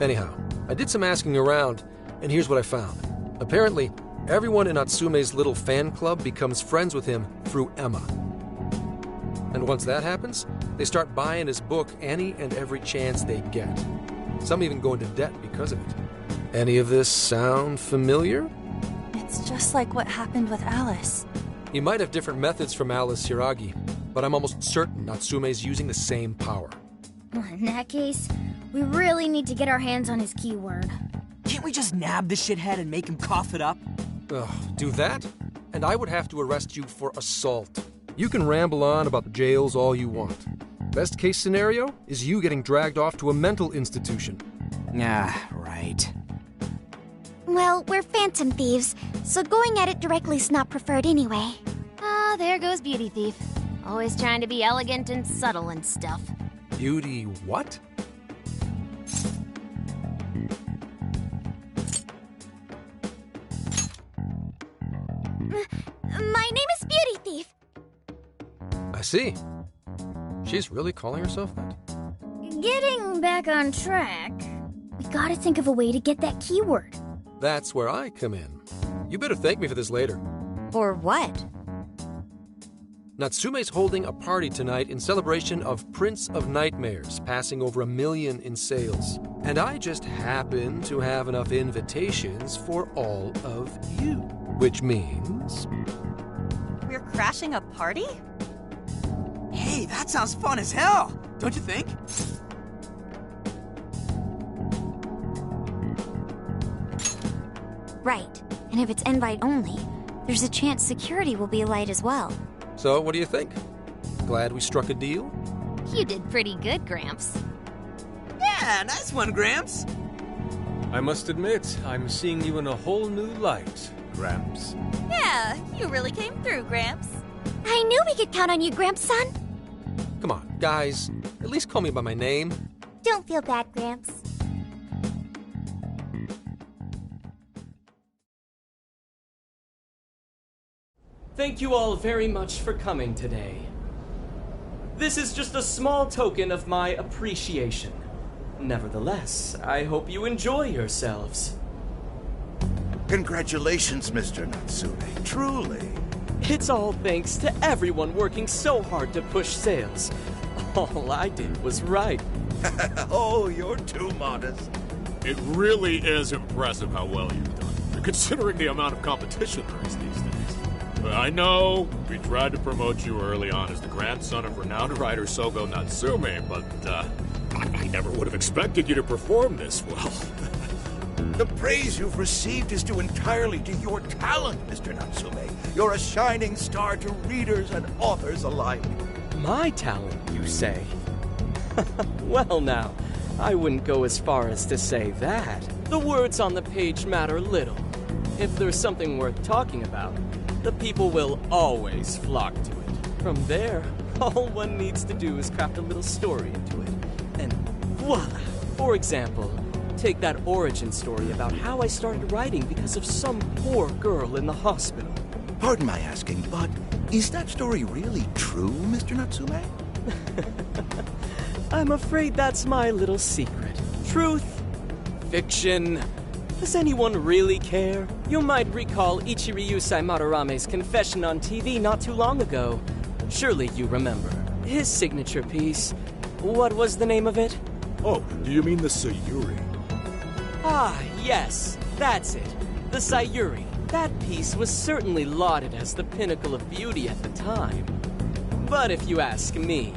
Anyhow, I did some asking around, and here's what I found. Apparently, everyone in Natsume's little fan club becomes friends with him through Emma. And once that happens, they start buying his book any and every chance they get. Some even go into debt because of it. Any of this sound familiar? It's just like what happened with Alice. He might have different methods from Alice Hiragi, but I'm almost certain Natsume's using the same power. In that case, we really need to get our hands on his keyword. Can't we just nab the shithead and make him cough it up? Do that? And I would have to arrest you for assault. You can ramble on about the jails all you want. Best case scenario is you getting dragged off to a mental institution. Right. Well, we're phantom thieves, so going at it directly's not preferred anyway. Ah, there goes Beauty Thief. Always trying to be elegant and subtle and stuff. Beauty what? My name is Beauty Thief. I see. She's really calling herself that? Getting back on track, we gotta think of a way to get that keyword. That's where I come in. You better thank me for this later. For what? Natsume's holding a party tonight in celebration of Prince of Nightmares passing over 1 million in sales. And I just happen to have enough invitations for all of you. Which means... We're crashing a party? Hey, that sounds fun as hell, don't you think? Right. And if it's invite only, there's a chance security will be light as well. So, what do you think? Glad we struck a deal? You did pretty good, Gramps. Yeah, nice one, Gramps. I must admit, I'm seeing you in a whole new light, Gramps. Yeah, you really came through, Gramps. I knew we could count on you, Gramps-son. Come on, guys. At least call me by my name. Don't feel bad, Gramps. Thank you all very much for coming today. This is just a small token of my appreciation. Nevertheless, I hope you enjoy yourselves. Congratulations, Mr. Natsume. Truly. It's all thanks to everyone working so hard to push sales. All I did was write. Oh, you're too modest. It really is impressive how well you've done, considering the amount of competition there is these days. I know we tried to promote you early on as the grandson of renowned writer Sogo Natsume, but I never would have expected you to perform this well. The praise you've received is due entirely to your talent, Mr. Natsume. You're a shining star to readers and authors alike. My talent, you say? Well now, I wouldn't go as far as to say that. The words on the page matter little. If there's something worth talking about, the people will always flock to it. From there, all one needs to do is craft a little story into it. And voila! For example, take that origin story about how I started writing because of some poor girl in the hospital. Pardon my asking, but is that story really true, Mr. Natsume? I'm afraid that's my little secret. Truth, fiction. Does anyone really care? You might recall Ichiryusai Madarame's confession on TV not too long ago. Surely you remember. His signature piece. What was the name of it? Oh, do you mean the Sayuri? Ah, yes, that's it. The Sayuri. That piece was certainly lauded as the pinnacle of beauty at the time. But if you ask me,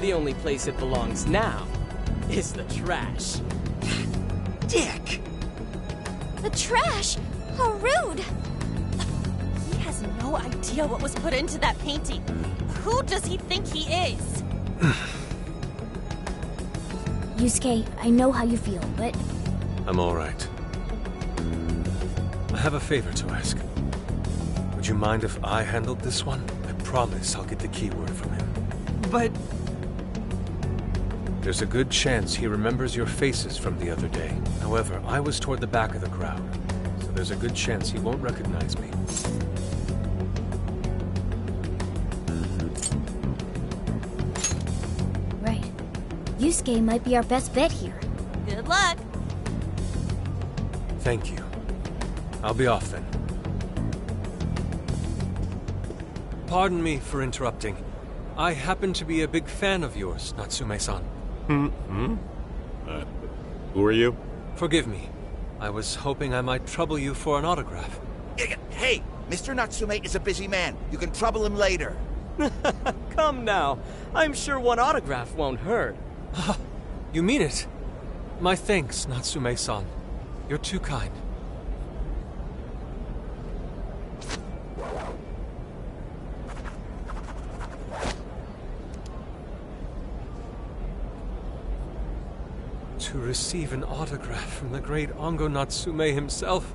the only place it belongs now is the trash. Dick! The trash? How rude! He has no idea what was put into that painting. Who does he think he is? Yusuke, I know how you feel, but... I'm all right. I have a favor to ask. Would you mind if I handled this one? I promise I'll get the keyword from him. But... There's a good chance he remembers your faces from the other day. However, I was toward the back of the crowd, so there's a good chance he won't recognize me. Right. Yusuke might be our best bet here. Good luck. Thank you. I'll be off then. Pardon me for interrupting. I happen to be a big fan of yours, Natsume-san. Who are you? Forgive me. I was hoping I might trouble you for an autograph. Hey, Mr. Natsume is a busy man. You can trouble him later. Come now. I'm sure one autograph won't hurt. You mean it? My thanks, Natsume-san. You're too kind. To receive an autograph from the great Ongo Natsume himself.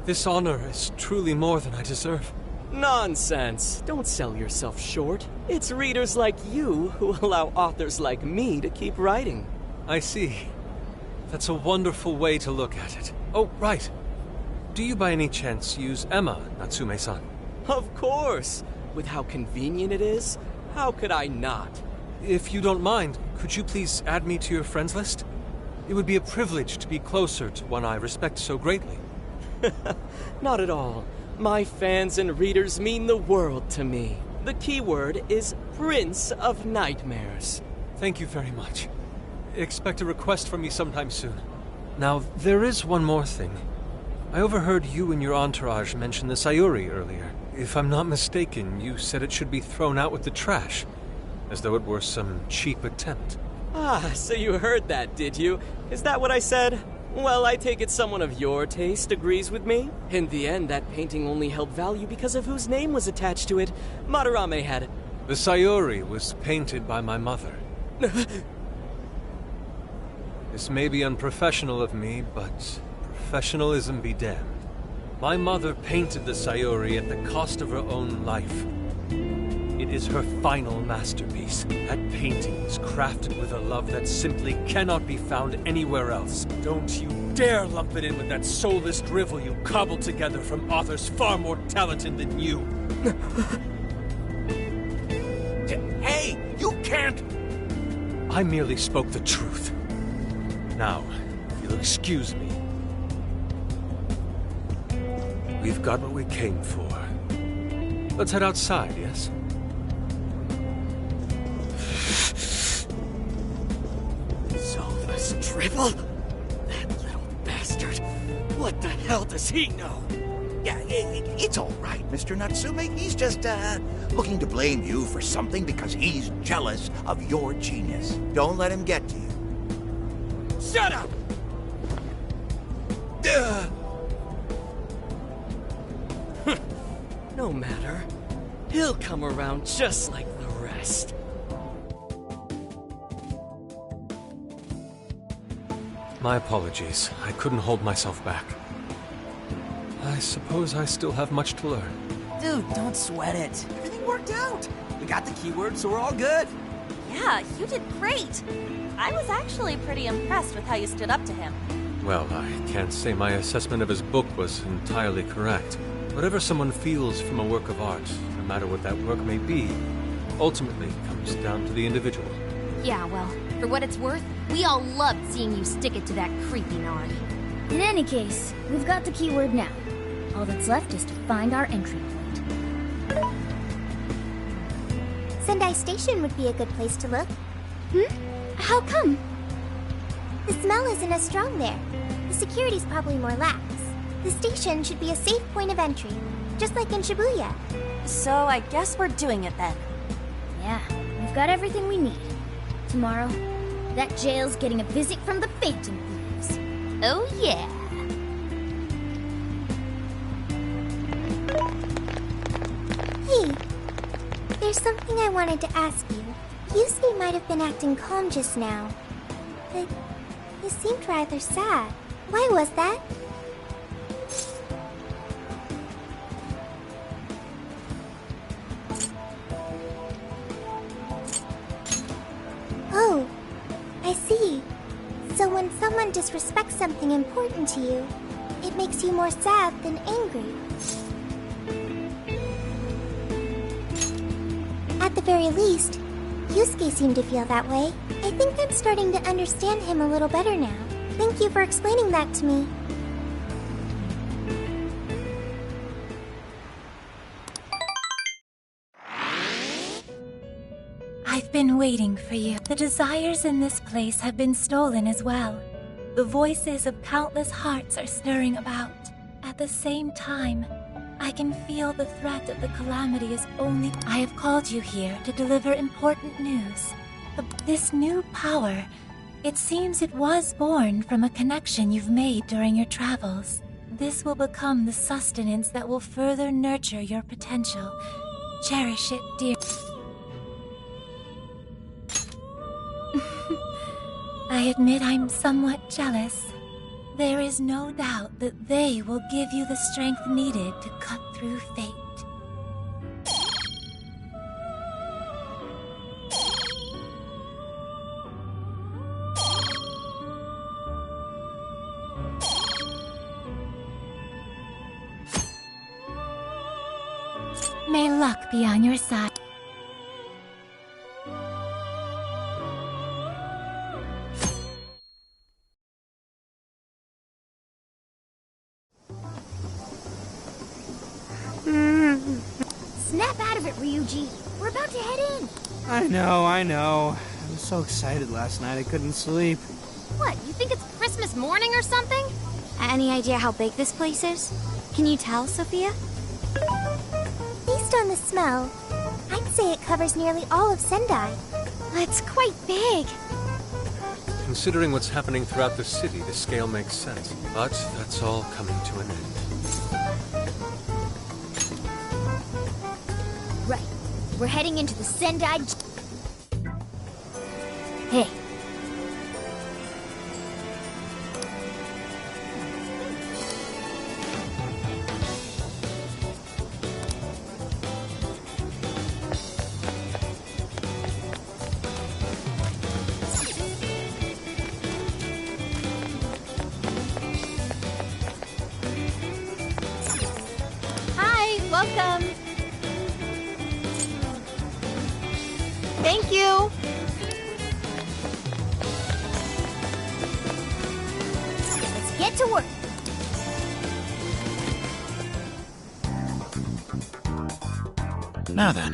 This honor is truly more than I deserve. Nonsense. Don't sell yourself short. It's readers like you who allow authors like me to keep writing. I see. That's a wonderful way to look at it. Oh, right. Do you by any chance use Emma, Natsume-san? Of course. With how convenient it is, how could I not? If you don't mind, could you please add me to your friends list? It would be a privilege to be closer to one I respect so greatly. Not at all. My fans and readers mean the world to me. The keyword is Prince of Nightmares. Thank you very much. Expect a request from me sometime soon. Now, there is one more thing. I overheard you and your entourage mention the Sayuri earlier. If I'm not mistaken, you said it should be thrown out with the trash, as though it were some cheap attempt. Ah, so you heard that, did you? Is that what I said? Well, I take it someone of your taste agrees with me. In the end, that painting only held value because of whose name was attached to it. Madarame had it. The Sayuri was painted by my mother. This may be unprofessional of me, but professionalism be damned. My mother painted the Sayuri at the cost of her own life. It is her final masterpiece. That painting was crafted with a love that simply cannot be found anywhere else. Don't you dare lump it in with that soulless drivel you cobbled together from authors far more talented than you. Hey, you can't... I merely spoke the truth. Now, if you'll excuse me. We've got what we came for. Let's head outside, yes? Soulless drivel? That little bastard. What the hell does he know? Yeah, it's all right, Mr. Natsume. He's just, looking to blame you for something because he's jealous of your genius. Don't let him get to you. Shut up! No matter. He'll come around just like the rest. My apologies. I couldn't hold myself back. I suppose I still have much to learn. Dude, don't sweat it. Everything worked out. We got the keyword, so we're all good. Yeah, you did great. I was actually pretty impressed with how you stood up to him. Well, I can't say my assessment of his book was entirely correct. Whatever someone feels from a work of art, no matter what that work may be, Ultimately, it comes down to the individual. Yeah, well, for what it's worth, we all loved seeing you stick it to that creepy Nard. In any case, we've got the keyword now. All that's left is to find our entry point. Sendai Station would be a good place to look. How come? The smell isn't as strong there. The security's probably more lax. The station should be a safe point of entry, just like in Shibuya. So I guess we're doing it then. Yeah, we've got everything we need. Tomorrow, that jail's getting a visit from the Phantom Thieves. Oh yeah! Hey, there's something I wanted to ask you. Yusuke might have been acting calm just now, but he seemed rather sad. Why was that? Oh, I see. So when someone disrespects something important to you, it makes you more sad than angry. At the very least, Yusuke seemed to feel that way. I think I'm starting to understand him a little better now. Thank you for explaining that to me. I've been waiting for you. The desires in this place have been stolen as well. The voices of countless hearts are stirring about. At the same time, I can feel the threat of the calamity is only... I have called you here to deliver important news. This new power, it seems it was born from a connection you've made during your travels. This will become the sustenance that will further nurture your potential. Cherish it, dear. I admit I'm somewhat jealous. There is no doubt that they will give you the strength needed to cut through fate. May luck be on your side. Snap out of it, Ryuji. We're about to head in. I know. I was so excited last night I couldn't sleep. What, you think it's Christmas morning or something? Any idea how big this place is? Can you tell, Sophia? Based on the smell, I'd say it covers nearly all of Sendai. It's quite big. Considering what's happening throughout the city, the scale makes sense. But that's all coming to an end. Right. We're heading into the Sendai... Hey. Welcome! Thank you! Let's get to work! Now then,